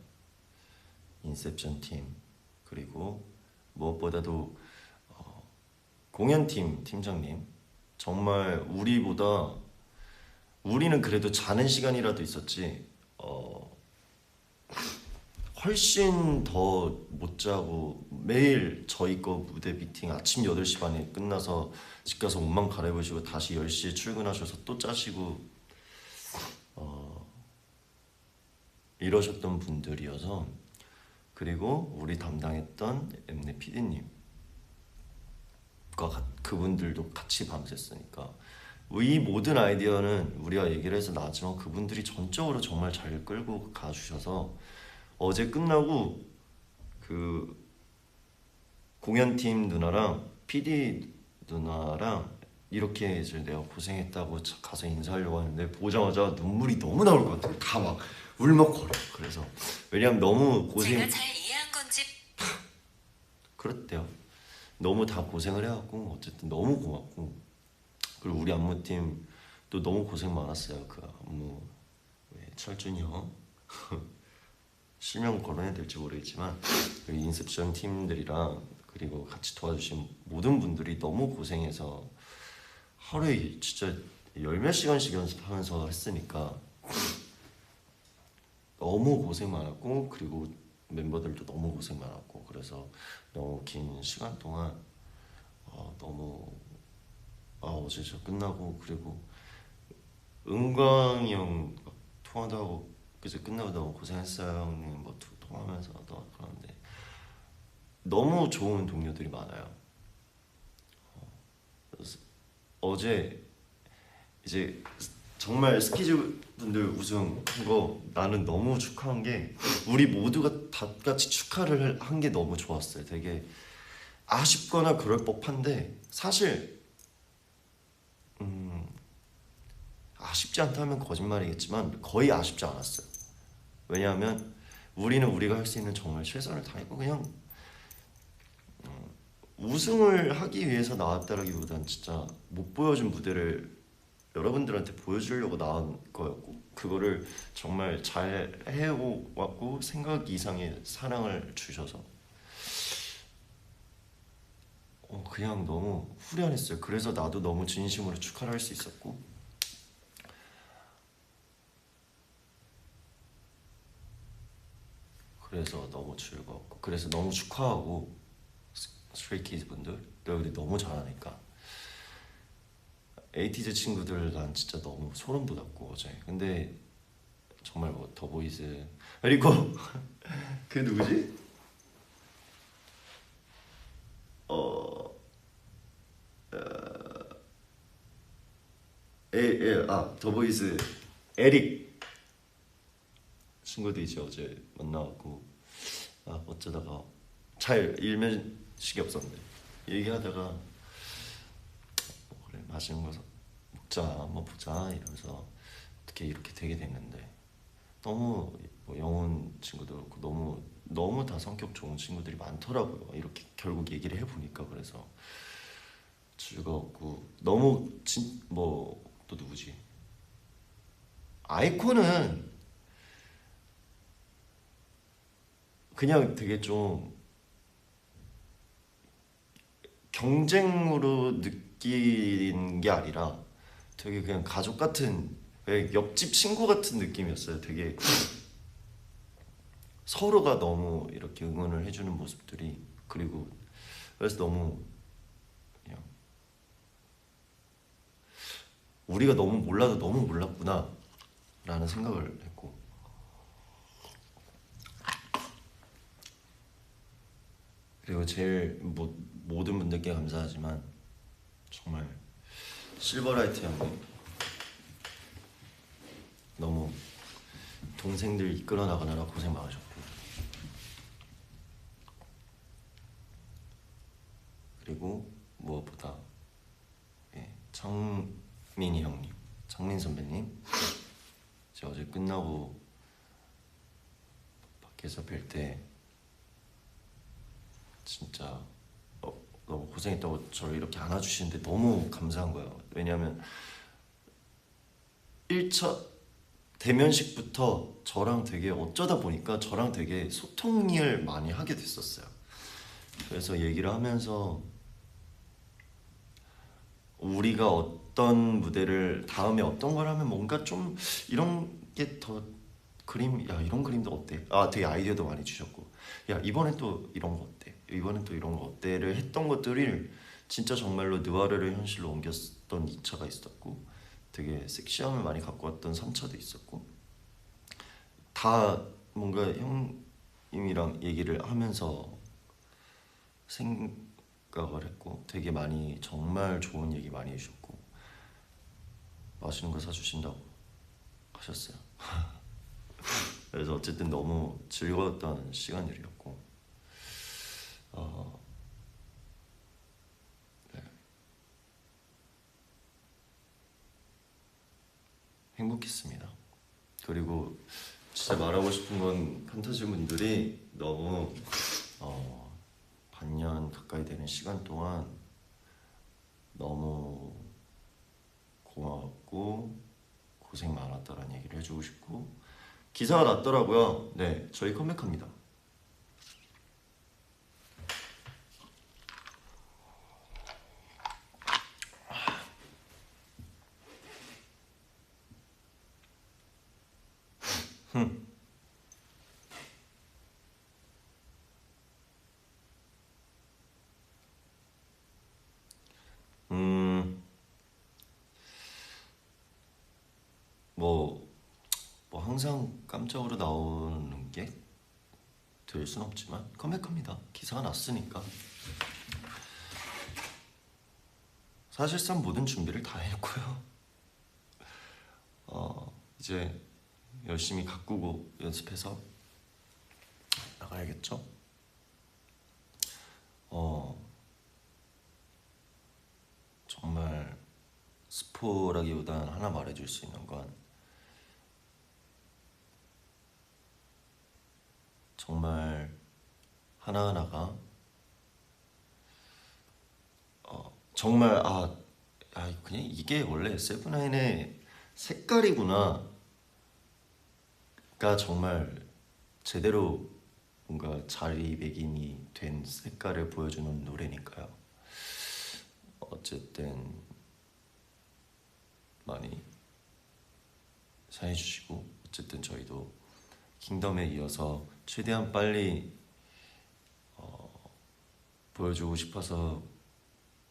인셉션 팀, 그리고 무엇보다도 공연팀 팀장님, 정말 우리는 그래도 자는 시간이라도 있었지 훨씬 더 못 자고 매일 저희 거 무대 미팅 아침 8시 반에 끝나서 집 가서 옷만 갈아입으시고 다시 10시에 출근하셔서 또 짜시고 이러셨던 분들이어서, 그리고 우리 담당했던 엠넷 PD님과 그분들도 같이 밤샜으니까 이 모든 아이디어는 우리가 얘기를 해서 나왔지만 그분들이 전적으로 정말 잘 끌고 가주셔서 어제 끝나고 그 공연팀 누나랑 PD 누나랑 이렇게 이제 내가 고생했다고 가서 인사하려고 하는데 보자마자 눈물이 너무 나올 것 같아요. 다 막 울먹거려. 그래서 왜냐면 너무 제가 잘 이해한 건지 그렇대요. 너무 다 고생을 해갖고 어쨌든 너무 고맙고, 그리고 우리 안무팀 또 너무 고생 많았어요. 그 안무 철준이 형 실명 거론해야 될지 모르겠지만 우리 인셉션 팀들이랑 그리고 같이 도와주신 모든 분들이 너무 고생해서 하루에 진짜 10몇 시간씩 연습하면서 했으니까 너무 고생 많았고, 그리고 멤버들도 너무 고생 많았고, 그래서 너무 긴 시간 동안 너무 어제 저 끝나고, 그리고 은광이 형 통화도 하고 그제 끝나고 너무 고생했어요 형님 뭐 통화하면서 그러는데 너무 좋은 동료들이 많아요. 그래서 어제 이제 정말 스키즈 분들 우승한 거 나는 너무 축하한 게 우리 모두가 다 같이 축하를 한 게 너무 좋았어요. 되게 아쉽거나 그럴 법한데 사실 아쉽지 않다면 거짓말이겠지만 거의 아쉽지 않았어요. 왜냐하면 우리는 우리가 할 수 있는 정말 최선을 다했고 그냥 우승을 하기 위해서 나왔다라기보단 진짜 못 보여준 무대를 여러분들한테 보여주려고 나온 거였고 그거를 정말 잘 해왔고 생각 이상의 사랑을 주셔서 그냥 너무 후련했어요. 그래서 나도 너무 진심으로 축하를 할 수 있었고 그래서 너무 즐거웠고 그래서 너무 축하하고 스트레이키즈 분들 너희들 너무 잘하니까 에이티즈 친구들 난 진짜 너무 소름 돋았고 어제 근데 정말 뭐 더보이즈 그리고 그 누구지? 더보이즈 에릭 친구도 이제 어제 만나갖고 어쩌다가 잘 일면식이 없었는데 얘기하다가 그래 맛있는 거 먹자 한번 보자 이러면서 어떻게 이렇게 되게 됐는데 너무 뭐 영훈 친구도 그렇고 너무 다 성격 좋은 친구들이 많더라고요. 이렇게 결국 얘기를 해보니까 그래서 즐거웠고 너무 뭐 또 누구지? 아이콘은 그냥 되게 좀 경쟁으로 느낀 게 아니라 되게 그냥 가족 같은 왜 옆집 친구 같은 느낌이었어요. 되게 서로가 너무 이렇게 응원을 해주는 모습들이 그리고 그래서 너무 그냥 우리가 너무 몰라도 너무 몰랐구나 라는 생각을 했고 그리고 제일 모든 분들께 감사하지만 정말 실버라이트 형님 너무 동생들 이끌어 나가느라 고생 많으셨고 그리고 무엇보다 창민이 형님, 창민 선배님 제가 어제 끝나고 밖에서 뵐 때 진짜 너무 고생했다고 저를 이렇게 안아주시는데 너무 감사한 거예요. 왜냐하면 1차 대면식부터 저랑 되게 어쩌다 보니까 저랑 되게 소통을 많이 하게 됐었어요. 그래서 얘기를 하면서 우리가 어떤 무대를 다음에 어떤 걸 하면 뭔가 좀 이런 게 더 이런 그림도 어때? 되게 아이디어도 많이 주셨고 야 이번엔 또 이런 거 어때? 이번엔 또 이런 거 어때?를 했던 것들을 진짜 정말로 느와르를 현실로 옮겼던 2차가 있었고 되게 섹시함을 많이 갖고 왔던 3차도 있었고 다 뭔가 형님이랑 얘기를 하면서 생각을 했고 되게 많이 정말 좋은 얘기 많이 해주셨고 맛있는 거 사주신다고 하셨어요. 그래서 어쨌든 너무 즐거웠던 시간들이었고 네. 행복했습니다. 그리고 진짜 말하고 싶은 건 판타지 분들이 너무 반년 가까이 되는 시간 동안 너무 고마웠고 고생 많았다라는 얘기를 해주고 싶고 기사가 났더라고요. 네, 저희 컴백합니다. 음, 뭐 항상 깜짝으로 나오는 게 될 순 없지만 컴백합니다. 기사가 났으니까 사실상 모든 준비를 다 했고요. 이제 열심히 가꾸고 연습해서 나가야겠죠. 스포라기보단 하나 말해줄 수 있는 건 정말 하나하나가 정말 그냥 이게 원래 세븐나인의 색깔이구나 가 정말 제대로 뭔가 자리매김이 된 색깔을 보여주는 노래니까요. 어쨌든 많이 사랑해주시고, 어쨌든 저희도 킹덤에 이어서 최대한 빨리 보여주고 싶어서.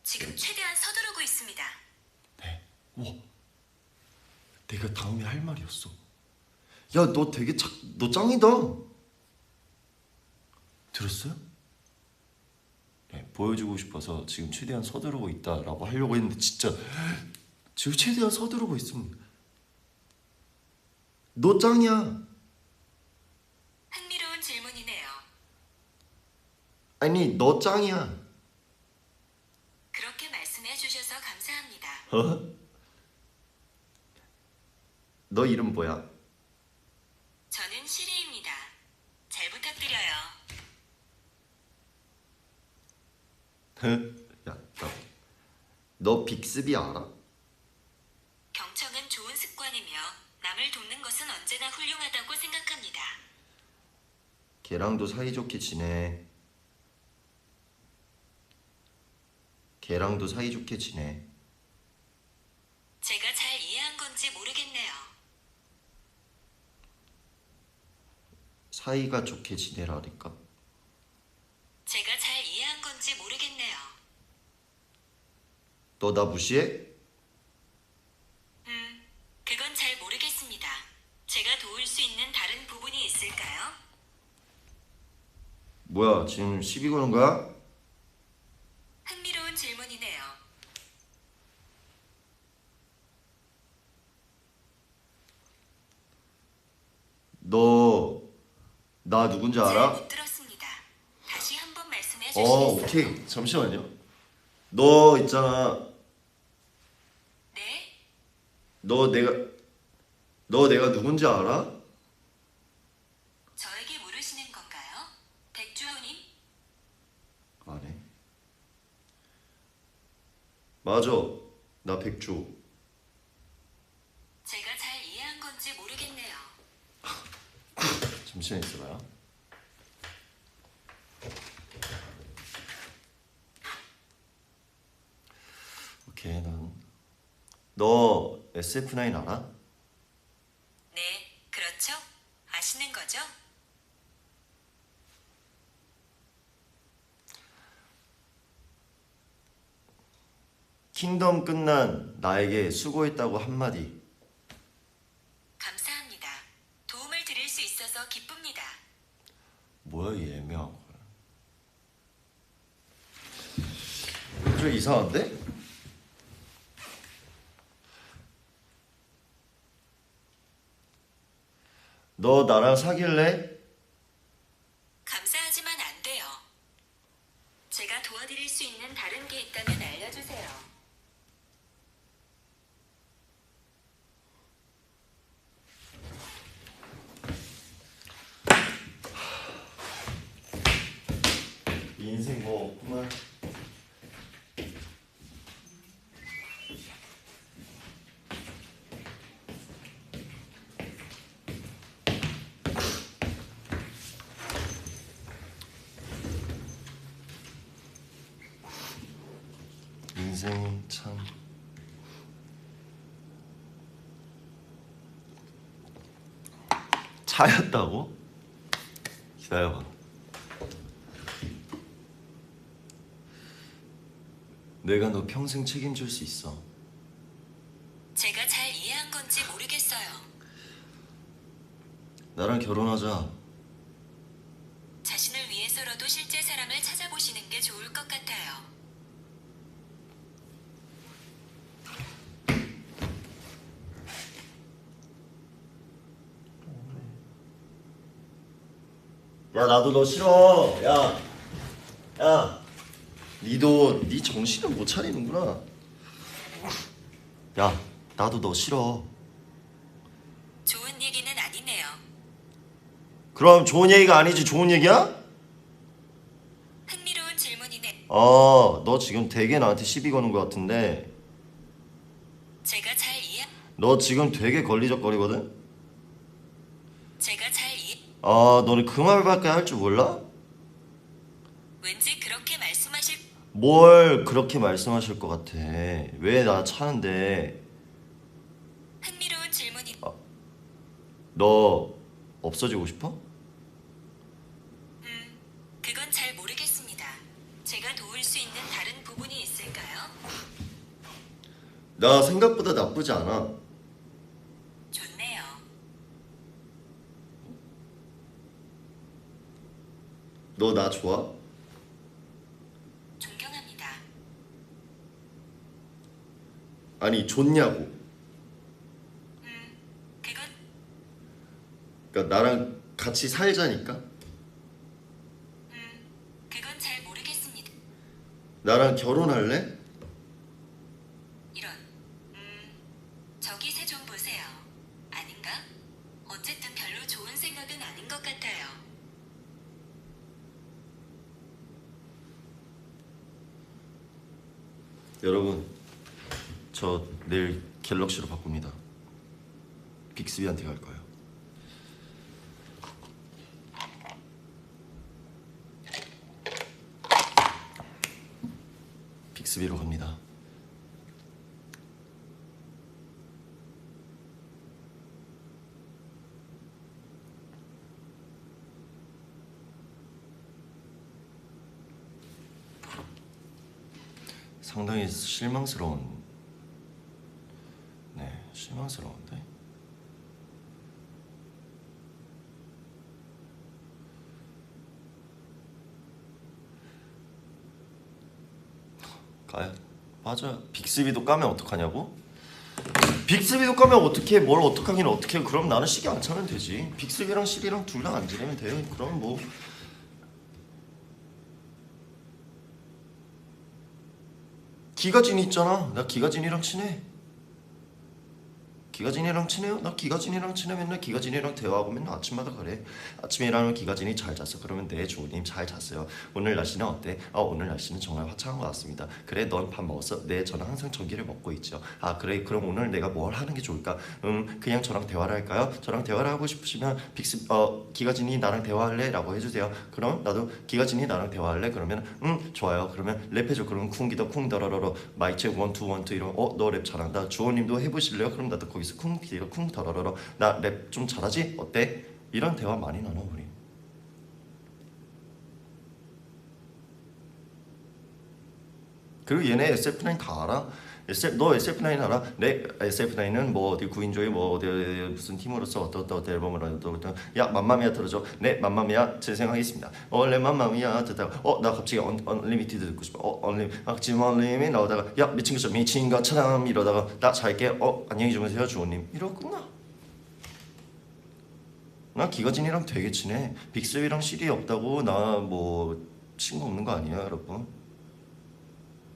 지금 최대한 서두르고 있습니다. 네. 우와, 내가 다음에 할 말이었어. 야, 너 되게 너 짱이다. 들었어요? 네, 보여주고 싶어서 지금 최대한 서두르고 있다라고 하려고 했는데 진짜 지금 최대한 서두르고 있습니다. 너 짱이야. 흥미로운 질문이네요. 아니, 너 짱이야. 그렇게 말씀해 주셔서 감사합니다. 어? 너 이름 뭐야? 저는 시리입니다. 잘 부탁드려요. 야, 너 빅스비 알아? 경청은 좋은 습관이며 남을 돕는 것은 언제나 훌륭하다고 생각합니다. 걔랑도 사이좋게 지내. 걔랑도 사이좋게 지내. 제가 잘 이해한 건지 모르겠네요. 사이가 좋게 지내라니까. 제가 잘 이해한 건지 모르겠네요. 너 나 무시해? 그건 잘 모르겠습니다. 제가 도울 수 있는 다른 부분이 있을까요? 뭐야, 지금 시비 거는 거야? 흥미로운 질문이네요. 너 나 누군지 잘 알아? 못 들었습니다. 다시 한번 말씀해 주시겠어요? 오케이. 잠시만요. 너 있잖아. 네? 너 내가 누군지 알아? 저에게 물으시는 건가요? 백주호님? 안 해. 맞아. 나 백조. 제가 잘 이해한 건지 모르겠네요. 잠시만 있어봐요. 오케이, 너 SF9 알아? 네, 그렇죠? 아시는 거죠? 킹덤 끝난 나에게 수고했다고 한마디. 감사합니다. 도움을 드릴 수 있어서 기쁩니다. 뭐야, 이 애매한 거. 좀 이상한데? 너 나랑 사귈래? 감사하지만 안 돼요. 제가 도와드릴 수 있는 다른 게 있다면 알려주세요. 인생 뭐 없구만. 인생이 참 차였다고? 기다려봐. 내가 너 평생 책임질 수 있어. 제가 잘 이해한 건지 모르겠어요. 나랑 결혼하자. 자신을 위해서라도 실제 사람을 찾아보시는 게 좋을 것 같아요. 야, 나도 너 싫어. 야, 니도 네 정신을 못 차리는구나. 야, 나도 너 싫어. 좋은 얘기는 아니네요. 그럼 좋은 얘기가 아니지 좋은 얘기야? 흥미로운 질문이네. 너 지금 되게 나한테 시비 거는 것 같은데 제가 잘 이해. 너 지금 되게 걸리적거리거든? 제가 잘 이해. 너는 그 말밖에 할 줄 몰라? 왠지 그렇게 말씀하실. 뭘 그렇게 말씀하실 것 같아. 왜 나 차는데 흥미로운 질문이. 너 없어지고 싶어? 그건 잘 모르겠습니다. 제가 도울 수 있는 다른 부분이 있을까요? 나 생각보다 나쁘지 않아. 좋네요. 너 나 좋아? 존경합니다. 아니 좋냐고. 그건 그러니까 나랑 같이 살자니까. 그건 잘 모르겠습니다. 나랑 결혼할래? 이런. 저기 새 좀 보세요. 아닌가? 어쨌든 별로 좋은 생각은 아닌 것 같아요. 여러분, 저 내일 갤럭시로 바꿉니다. 빅스비한테 갈 거예요. 빅스비로 갑니다. 상당히 실망스러운, 네, 실망스러운데. 가야 맞아. 빅스비도 까면 어떡하냐고? 빅스비도 까면 어떡해? 뭘 어떡하긴 어떡해? 그럼 나는 시계 안 차면 되지. 빅스비랑 시리랑 둘 다 안 지내면 돼요. 그럼 뭐 기가진이 있잖아. 나 기가진이랑 친해. 기가진이랑 친해요? 나 기가진이랑 친해. 맨날 기가진이랑 대화하고 맨날 아침마다 그래. 아침에 일어나면 기가진이 잘 잤어. 그러면 네 조우님 잘 잤어요. 오늘 날씨는 어때? 오늘 날씨는 정말 화창한 것 같습니다. 그래 넌 밥 먹었어? 네 저는 항상 전기를 먹고 있죠. 그래 그럼 오늘 내가 뭘 하는 게 좋을까? 그냥 저랑 대화를 할까요? 저랑 대화를 하고 싶으시면 기가진이 나랑 대화할래? 라고 해주세요. 그럼 나도 기가진이 나랑 대화할래? 그러면 좋아요. 그러면 랩해줘. 그러면 쿵기더 쿵더러러러 마이체 원투 원투 이러면 너 랩 잘한다. 주호님도 해보실래요? 그럼 나도 거기서 쿵기더 쿵더러러러 나 랩 좀 잘하지? 어때? 이런 대화 많이 나눠 우리. 그리고 얘네 SF9 다 알아. 너 SF9 알아? 네, SF9은 뭐 어디 구인조의 뭐 어디 무슨 팀으로서 어떤 앨범을 어떤 야 맘마미아 들어줘. 네, 맘마미아 재생하겠습니다. 원래 맘마미아 듣다가 나 갑자기 언리미티드 듣고 싶어. 지금 언리미 나오다가 야 미친 것처럼 이러다가 나 잘게. 안녕히 주무세요 주호님. 이러고 끝나. 나 기가진이랑 되게 친해. 빅스비랑 실이 없다고 나 뭐 친구 없는 거 아니야 여러분?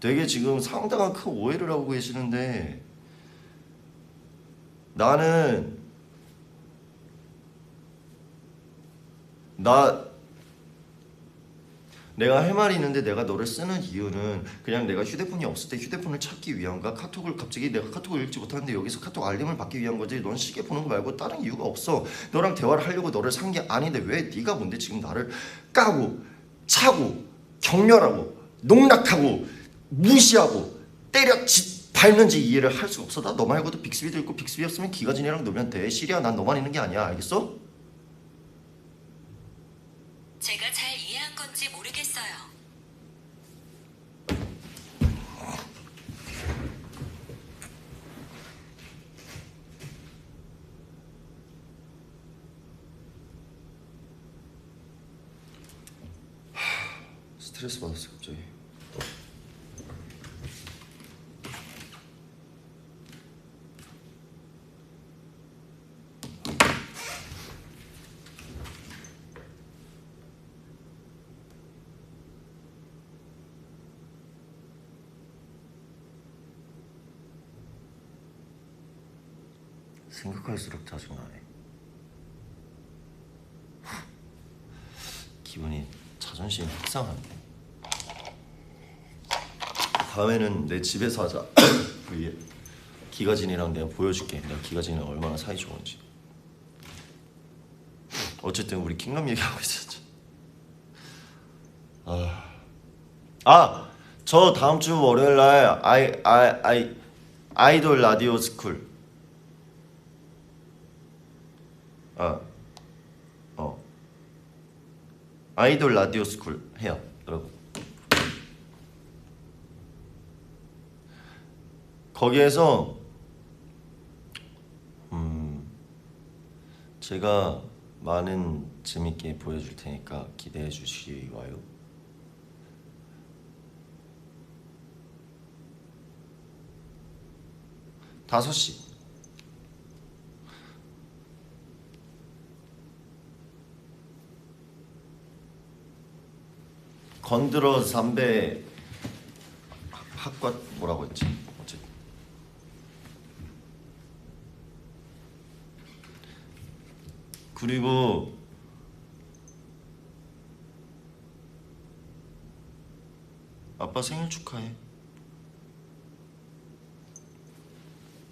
되게 지금 상당한 큰 오해를 하고 계시는데 나는 내가 할 말이 있는데 내가 너를 쓰는 이유는 그냥 내가 휴대폰이 없을 때 휴대폰을 찾기 위한가? 카톡을 갑자기 내가 카톡을 읽지 못하는데 여기서 카톡 알림을 받기 위한 거지. 넌 시계 보는 거 말고 다른 이유가 없어. 너랑 대화를 하려고 너를 산 게 아닌데 왜 네가 뭔데 지금 나를 까고 차고 격렬하고 농락하고 무시하고 밟는지 이해를 할 수가 없어. 나 너 말고도 빅스비도 있고 빅스비였으면 기가진이랑 놀면 돼. 시리야 난 너만 있는 게 아니야. 알겠어? 제가 잘 이해한 건지 모르겠어요. 스트레스 받았어 갑자기. 생각할수록 짜증나네. 기분이 자존심이 확 상하네. 다음에는 내 집에서 하자. 위에 기가진이랑 내가 보여줄게. 내가 기가진이랑 얼마나 사이 좋은지. 어쨌든 우리 킹덤 얘기하고 있었지. 저 다음 주 월요일 날 아이돌 라디오 스쿨. 아이돌 라디오 스쿨 해요, 여러분. 거기에서 제가 많은 재밌게 보여줄 테니까 기대해 주시기 와요. 다섯 시. 건드러 담배 학과 뭐라고 했지? 어쨌든 그리고 아빠 생일 축하해.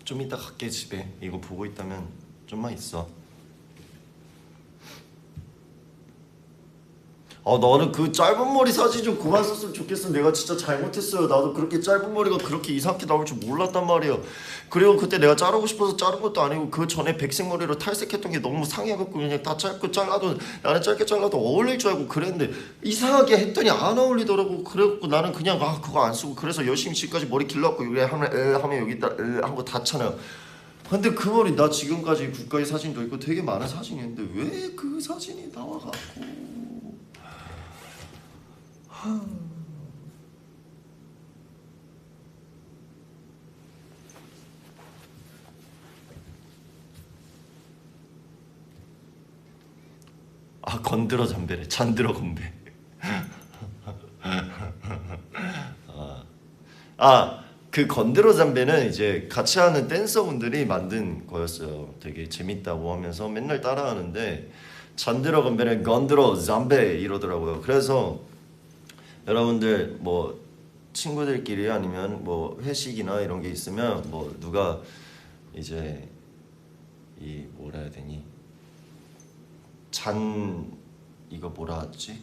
좀 이따 갈게 집에. 이거 보고 있다면 좀만 있어. 너는 그 짧은 머리 사진 좀 그만 썼으면 좋겠어. 내가 진짜 잘못했어요. 나도 그렇게 짧은 머리가 그렇게 이상하게 나올 줄 몰랐단 말이에요. 그리고 그때 내가 자르고 싶어서 자른 것도 아니고 그 전에 백색 머리로 탈색했던 게 너무 상해갖고 그냥 다 짧게 잘라도 나는 짧게 잘라도 어울릴 줄 알고 그랬는데 이상하게 했더니 안 어울리더라고. 그래갖고 나는 그냥 그거 안 쓰고 그래서 열심히 지금까지 머리 길러갖고 이래 하면 여기다 하고 닿잖아요. 근데 그 머리 나 지금까지 국가의 사진도 있고 되게 많은 사진이 있는데 왜 그 사진이 나와갖고 건드러 잠배래. 잔들어 건배. 그 건드러 잠배는 이제 같이 하는 댄서분들이 만든 거였어요. 되게 재밌다고 하면서 맨날 따라하는데 잔들어 건배는 건드러 잠배 이러더라고요. 그래서 여러분들 뭐 친구들끼리 아니면 뭐 회식이나 이런 게 있으면 뭐 누가 이제 이 뭐라 해야 되니 이거 뭐라 하지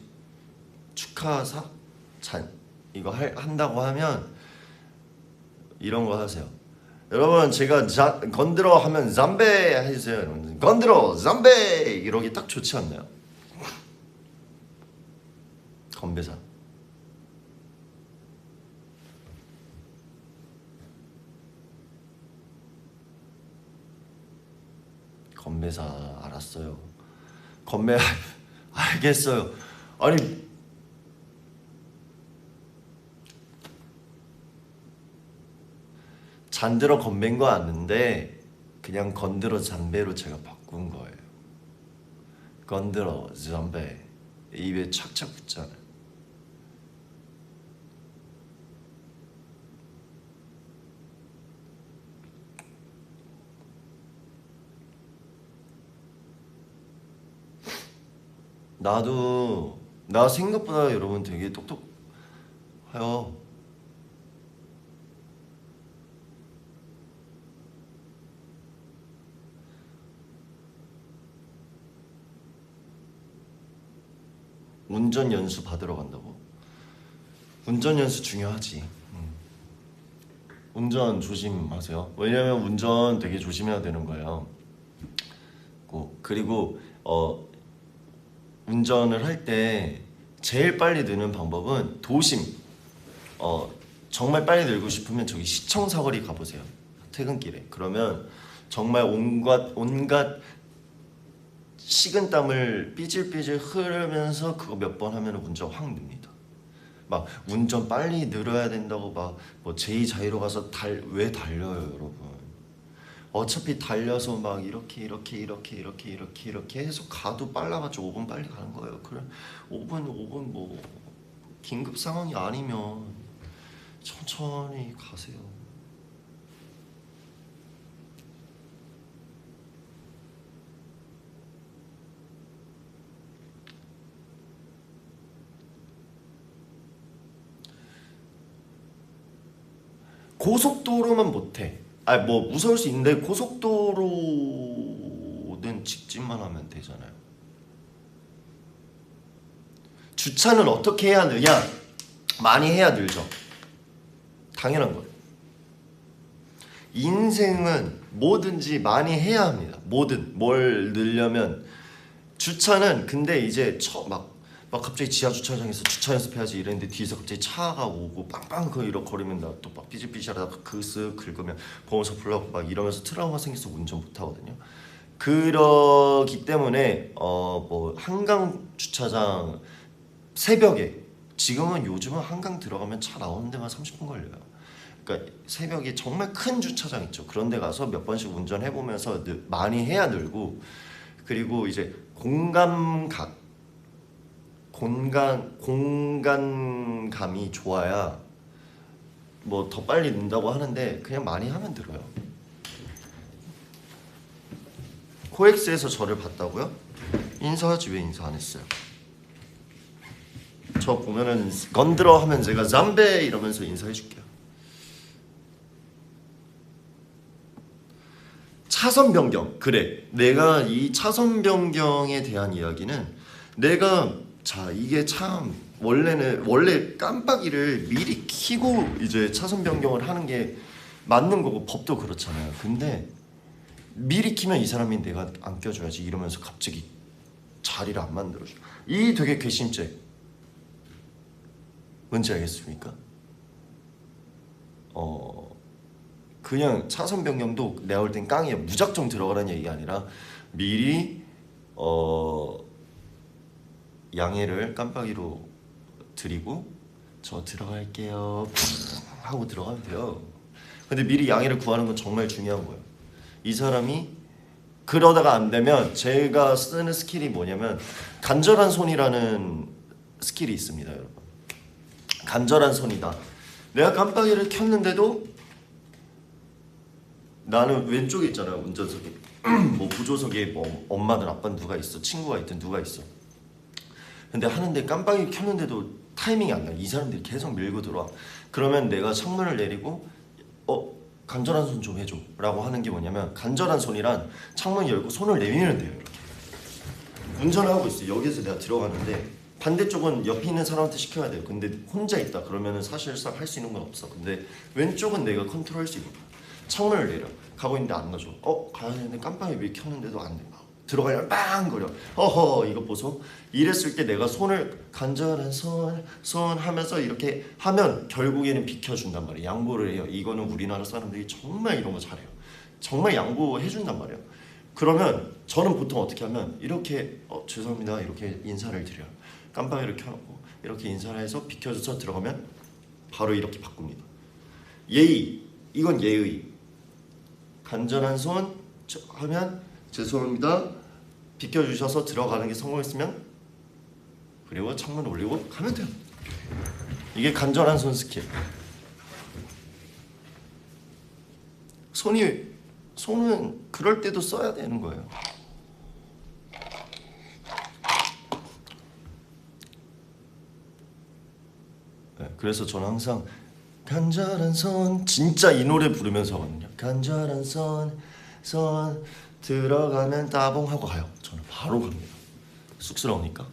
축하사 이거 한다고 하면 이런 거 하세요. 여러분 제가 건드러 하면 잠배 해주세요. 건드러 잠배 이러기 딱 좋지 않나요? 건배사. 건배사 알았어요. 건배 알겠어요. 아니 잔들어 건배인 거 아는데 그냥 건드러 잠배로 제가 바꾼 거예요. 건드러 잠배 입에 착착 붙잖아요. 나 생각보다 여러분 되게 똑똑해요. 운전 연수 받으러 간다고? 운전 연수 중요하지. 운전 조심하세요. 왜냐면 운전 되게 조심해야 되는 거예요. 그리고 운전을 할 때 제일 빨리 느는 방법은 도심. 정말 빨리 늘고 싶으면 저기 시청 사거리 가보세요. 퇴근길에. 그러면 정말 온갖 식은땀을 삐질삐질 흐르면서 그거 몇 번 하면 운전 확 늡니다. 막 운전 빨리 늘어야 된다고 막 뭐 제2자유로 가서 왜 달려요, 여러분? 어차피 달려서 막 이렇게 해서 가도 빨라봤자 5분 빨리 가는 거예요. 그래 5분 뭐 긴급 상황이 아니면 천천히 가세요. 고속도로만 못해. 뭐 무서울 수 있는데 고속도로는 직진만 하면 되잖아요. 주차는 어떻게 해야 느냐? 많이 해야 늘죠. 당연한 거예요. 인생은 뭐든지 많이 해야 합니다. 뭐든 뭘 늘려면 주차는 근데 이제 막 갑자기 지하 주차장에서 주차 연습해야지 이랬는데 뒤에서 갑자기 차가 오고 빵빵 거리면 나 또 막 삐질삐질하다가 쓱 긁으면 보험서 불러고 막 이러면서 트라우마 생겨서 운전 못 하거든요. 그러기 때문에 뭐 한강 주차장 새벽에 지금은 요즘은 한강 들어가면 차 나오는 데만 30분 걸려요. 그러니까 새벽에 정말 큰 주차장 있죠. 그런 데 가서 몇 번씩 운전해 보면서 많이 해야 늘고 그리고 이제 공간감이 좋아야 뭐 더 빨리 는다고 하는데 그냥 많이 하면 늘어요. 코엑스에서 저를 봤다고요? 인사하지 왜 인사 안 했어요? 저 보면은 건드러 하면 제가 잠베 이러면서 인사해 줄게요. 차선 변경. 그래. 내가 이 차선 변경에 대한 이야기는 내가 이게 참 원래 깜빡이를 미리 켜고 이제 차선 변경을 하는 게 맞는 거고 법도 그렇잖아요. 근데 미리 키면 이 사람이 내가 안 껴줘야지 이러면서 갑자기 자리를 안 만들어줘. 이 되게 괘씸죄. 뭔지 알겠습니까? 그냥 차선 변경도 내가 볼 땐 깡이야. 무작정 들어가라는 얘기가 아니라 미리 양해를 깜빡이로 드리고 저 들어갈게요 하고 들어가면 돼요. 근데 미리 양해를 구하는 건 정말 중요한 거예요. 이 사람이 그러다가 안 되면 제가 쓰는 스킬이 뭐냐면 간절한 손이라는 스킬이 있습니다, 여러분. 간절한 손이다. 내가 깜빡이를 켰는데도 나는 왼쪽에 있잖아요, 운전석에. 뭐 부조석에 뭐 엄마든 아빠든 누가 있어, 친구가 있든 누가 있어. 근데 하는데 깜빡이 켰는데도 타이밍이 안 나. 이 사람들이 계속 밀고 들어와. 그러면 내가 창문을 내리고 간절한 손 좀 해줘 라고 하는 게 뭐냐면 간절한 손이란 창문 열고 손을 내미면 돼요. 이렇게. 운전하고 있어. 여기서 내가 들어가는데 반대쪽은 옆에 있는 사람한테 시켜야 돼요. 근데 혼자 있다 그러면은 사실상 할 수 있는 건 없어. 근데 왼쪽은 내가 컨트롤할 수 있는 거야. 창문을 내려. 가고 있는데 안 넣어줘. 가야 되는데 깜빡이 왜 켰는데도 안 돼. 들어가면 빵 거려. 허허 이거 보소. 이랬을 때 내가 손을 간절한 손 하면서 이렇게 하면 결국에는 비켜준단 말이에요. 양보를 해요. 이거는 우리나라 사람들이 정말 이런 거 잘해요. 정말 양보해준단 말이에요. 그러면 저는 보통 어떻게 하면 이렇게 죄송합니다 이렇게 인사를 드려요. 깜빡이를 켜놓고 이렇게 인사를 해서 비켜줘서 들어가면 바로 이렇게 바꿉니다. 예의. 이건 예의. 간절한 손 하면 죄송합니다 비켜주셔서 들어가는 게 성공했으면 그리고 창문 올리고 가면 돼요. 이게 간절한 손 스킬. 손은 그럴 때도 써야 되는 거예요. 네, 그래서 저는 항상 간절한 손 진짜 이 노래 부르면서 하거든요. 간절한 손 들어가면 따봉 하고 가요. 저는 바로 갑니다. 쑥스러우니까.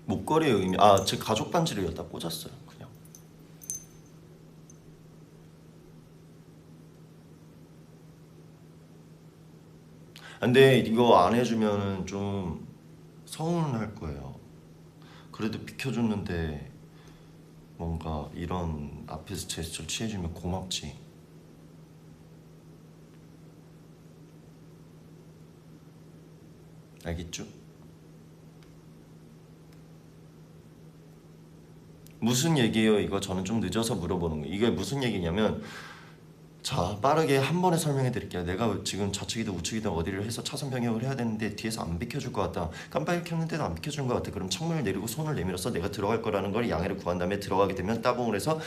목걸이의 의미. 제 가족 반지를 여기다 꽂았어요. 그냥. 근데 이거 안 해주면 좀 서운할 거예요. 그래도 비켜줬는데 뭔가 이런 앞에서 제스처를 취해주면 고맙지. 알겠죠? 무슨 얘기예요 이거? 저는 좀 늦어서 물어보는 거예요. 이게 무슨 얘기냐면 자 빠르게 한 번에 설명해 드릴게요. 내가 지금 좌측이든 우측이든 어디를 해서 차선 변경을 해야 되는데 뒤에서 안 비켜줄 것 같다. 깜빡이 켰는데도 안 비켜주는 것 같아. 그럼 창문을 내리고 손을 내밀어서 내가 들어갈 거라는 걸 양해를 구한 다음에 들어가게 되면 따봉을 해서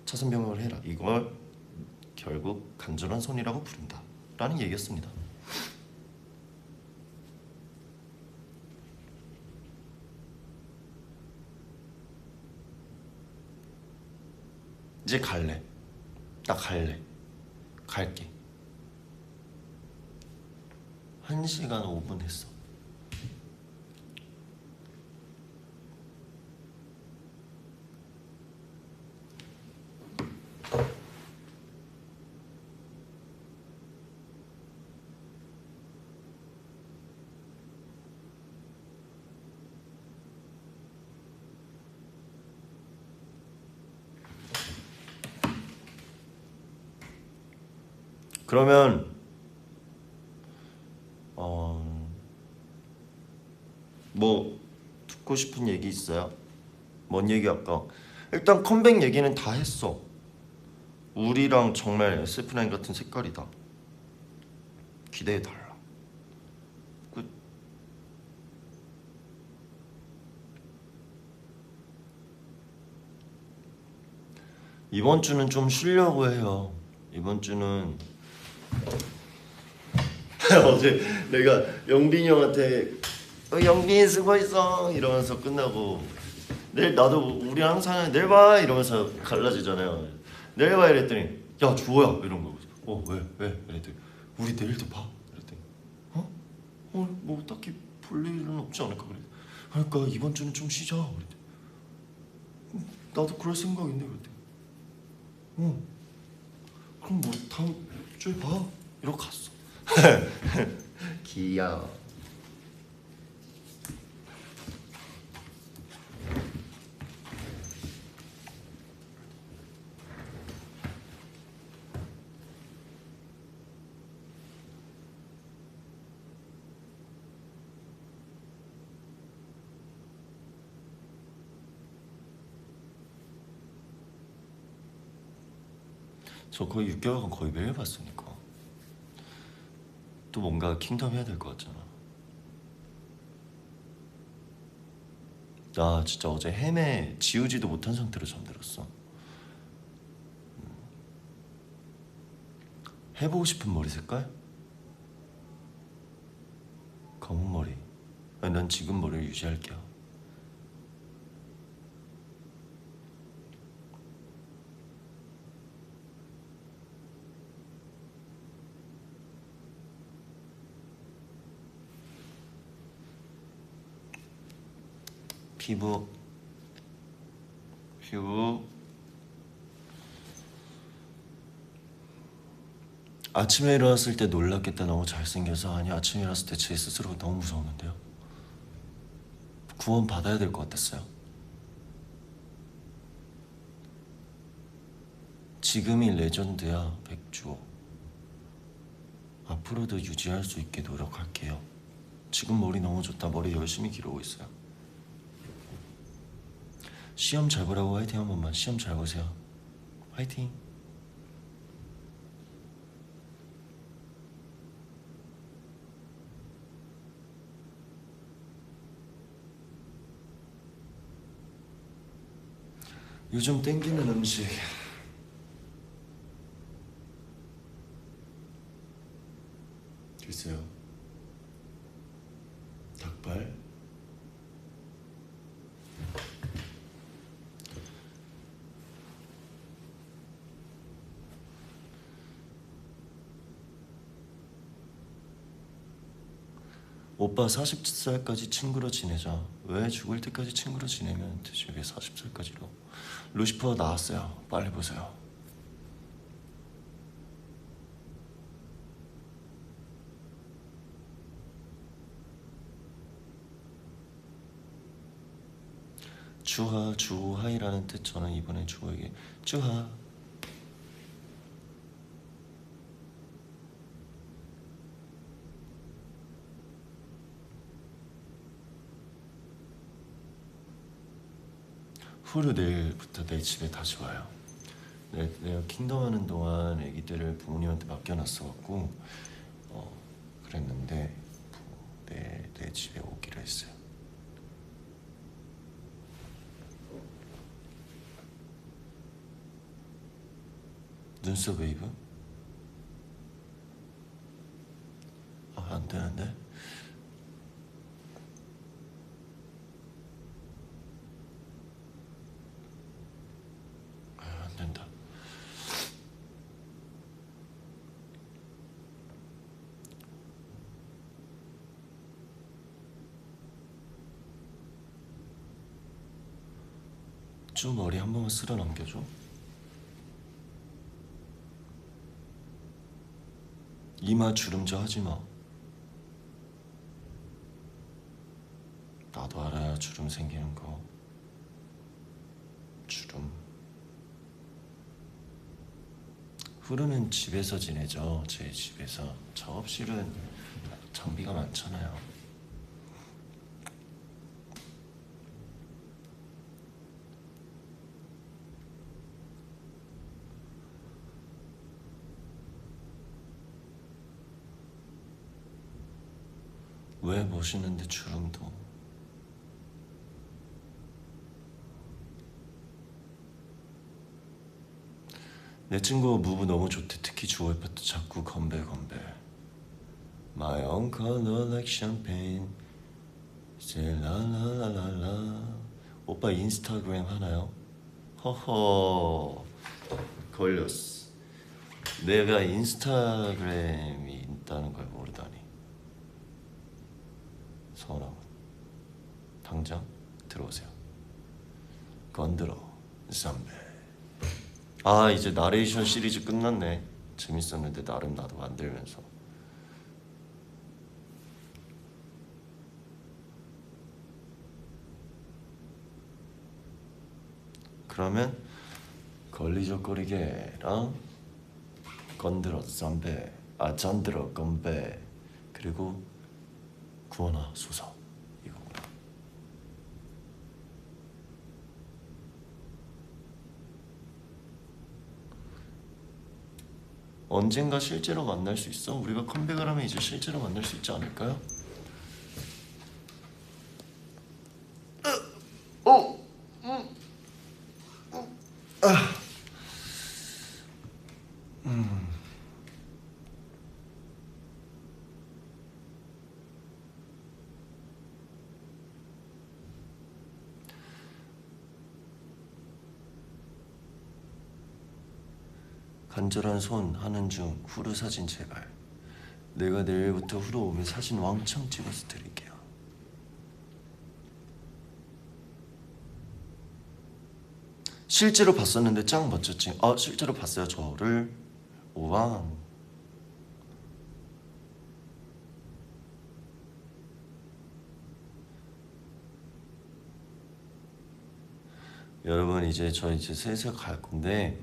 차선 변경을 해라. 이걸 결국 간절한 손이라고 부른다 라는 얘기였습니다. 이제 갈래. 나 갈래. 갈게. 1시간 5분 했어. 그러면 뭐 듣고 싶은 얘기 있어요? 뭔 얘기 할까? 일단 컴백 얘기는 다 했어. 우리랑 정말 SF9 같은 색깔이다. 기대해달라. 끝. 이번 주는 좀 쉬려고 해요. 이번 주는 어제 내가 영빈이 형한테 영빈이 쓰고 있어 이러면서 끝나고 내일 나도 우리 항상 내일 봐 이러면서 갈라지잖아요. 내일 봐 이랬더니 야 주호야 이런 거. 왜 이랬더니 우리 내일도 봐 이랬더니 뭐 딱히 볼 일은 없지 않을까 그래. 그러니까 이번 주는 좀 쉬자 그랬더니 나도 그럴 생각인데 그랬더니 그럼 뭐 다음 주에 봐 이러고 갔어. 귀여워. 저 거의 6개월간 거의 매일 봤으니까 또 뭔가 킹덤 해야 될 것 같잖아. 나 진짜 어제 헤매 지우지도 못한 상태로 잠들었어. 해보고 싶은 머리 색깔? 검은 머리. 아니, 난 지금 머리를 유지할게요. 피부 아침에 일어났을 때 놀랐겠다. 너무 잘생겨서. 아니 아침에 일어났을 때 제 스스로가 너무 무서웠는데요. 구원 받아야 될 것 같았어요. 지금이 레전드야 백주호. 앞으로도 유지할 수 있게 노력할게요. 지금 머리 너무 좋다. 머리 열심히 기르고 있어요. 시험 잘 보라고 화이팅 한 번만. 시험 잘 보세요. 화이팅. 요즘 땡기는 음식 글쎄요. 닭발 오빠 40살까지 친구로 지내자. 왜 죽을 때까지 친구로 지내면 되지 왜 40살까지로. 루시퍼 나왔어요. 빨리 보세요. 주하 주하이라는 뜻. 저는 이번에 주호에게 주하 후루 내일부터 내 집에 다시 와요. 내가 킹덤 하는 동안 애기들을 부모님한테 맡겨놨어갖고 그랬는데 내 집에 오기로 했어요. 눈썹 웨이브? 안 되는데? 안 된다. 쭉 머리 한 번만 쓸어 넘겨줘. 이마 주름져 하지 마. 나도 알아야 주름 생기는 거. 주름. 후루는 집에서 지내죠. 제 집에서. 작업실은 장비가 많잖아요. 왜 멋있는데 주름도. 내 친구 무브 너무 좋대. 특히 주월 파트 자꾸 건배. My uncle look like champagne. Say la la la la la. 오빠 인스타그램 하나요? 허허 걸렸어. 내가 인스타그램이 있다는 걸 모르다니. 서운하군. 당장 들어오세요. 건드러 선배. 아 이제 나레이션 시리즈 끝났네. 재밌었는데 나름 나도 만들면서. 그러면 걸리적거리게랑 건드러 선배, 잔들어 건배, 그리고 구원아 소서 이거구나. 언젠가 실제로 만날 수 있어? 우리가 컴백을 하면 이제 실제로 만날 수 있지 않을까요? 간절한 손 하는 중 후루 사진 제발. 내가 내일부터 후루 오면 사진 왕창 찍어서 드릴게요. 실제로 봤었는데 짱 멋졌지. 아 실제로 봤어요 저를. 우왕. 여러분 이제 저 이제 슬슬 갈 건데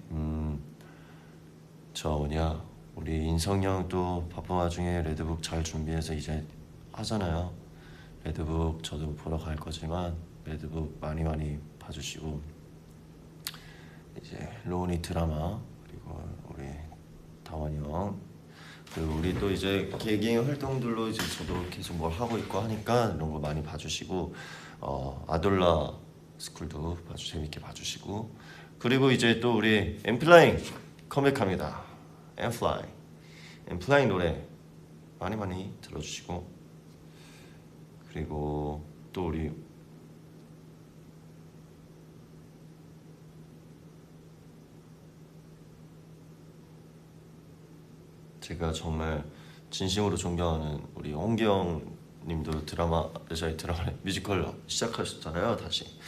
저 뭐냐 우리 인성이 형도 바쁜 와중에 레드북 잘 준비해서 이제 하잖아요. 레드북 저도 보러 갈 거지만 레드북 많이 봐주시고 이제 로운이 드라마 그리고 우리 다원이 형 그리고 우리 또 이제 개개인 활동들로 이제 저도 계속 뭘 하고 있고 하니까 이런 거 많이 봐주시고 아돌라 스쿨도 재밌게 봐주시고 그리고 이제 또 우리 엠플라잉 컴백합니다. 엠플라잉 노래 많이 들어주시고 그리고 또 우리 제가 정말 진심으로 존경하는 우리 홍기영님도 저희 드라마 뮤지컬 시작하셨잖아요. 다시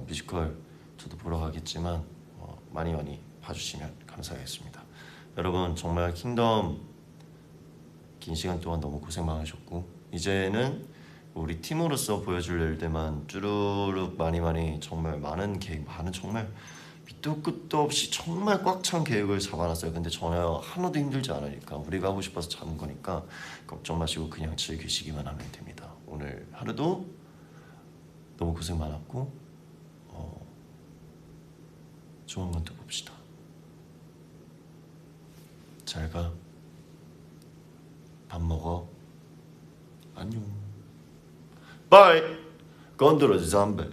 뮤지컬 저도 보러 가겠지만 많이 봐주시면 감사하겠습니다. 여러분 정말 킹덤 긴 시간 동안 너무 고생 많으셨고 이제는 우리 팀으로서 보여줄 일들만 쭈루룩 많이 정말 많은 계획 정말 밑도 끝도 없이 정말 꽉 찬 계획을 잡아놨어요. 근데 전혀 하나도 힘들지 않으니까 우리가 하고 싶어서 잡은 거니까 걱정 마시고 그냥 즐기시기만 하면 됩니다. 오늘 하루도 너무 고생 많았고 조만간 또 봅시다. 잘 가. 밥 먹어. 안녕. 바이. 건드려 잠배.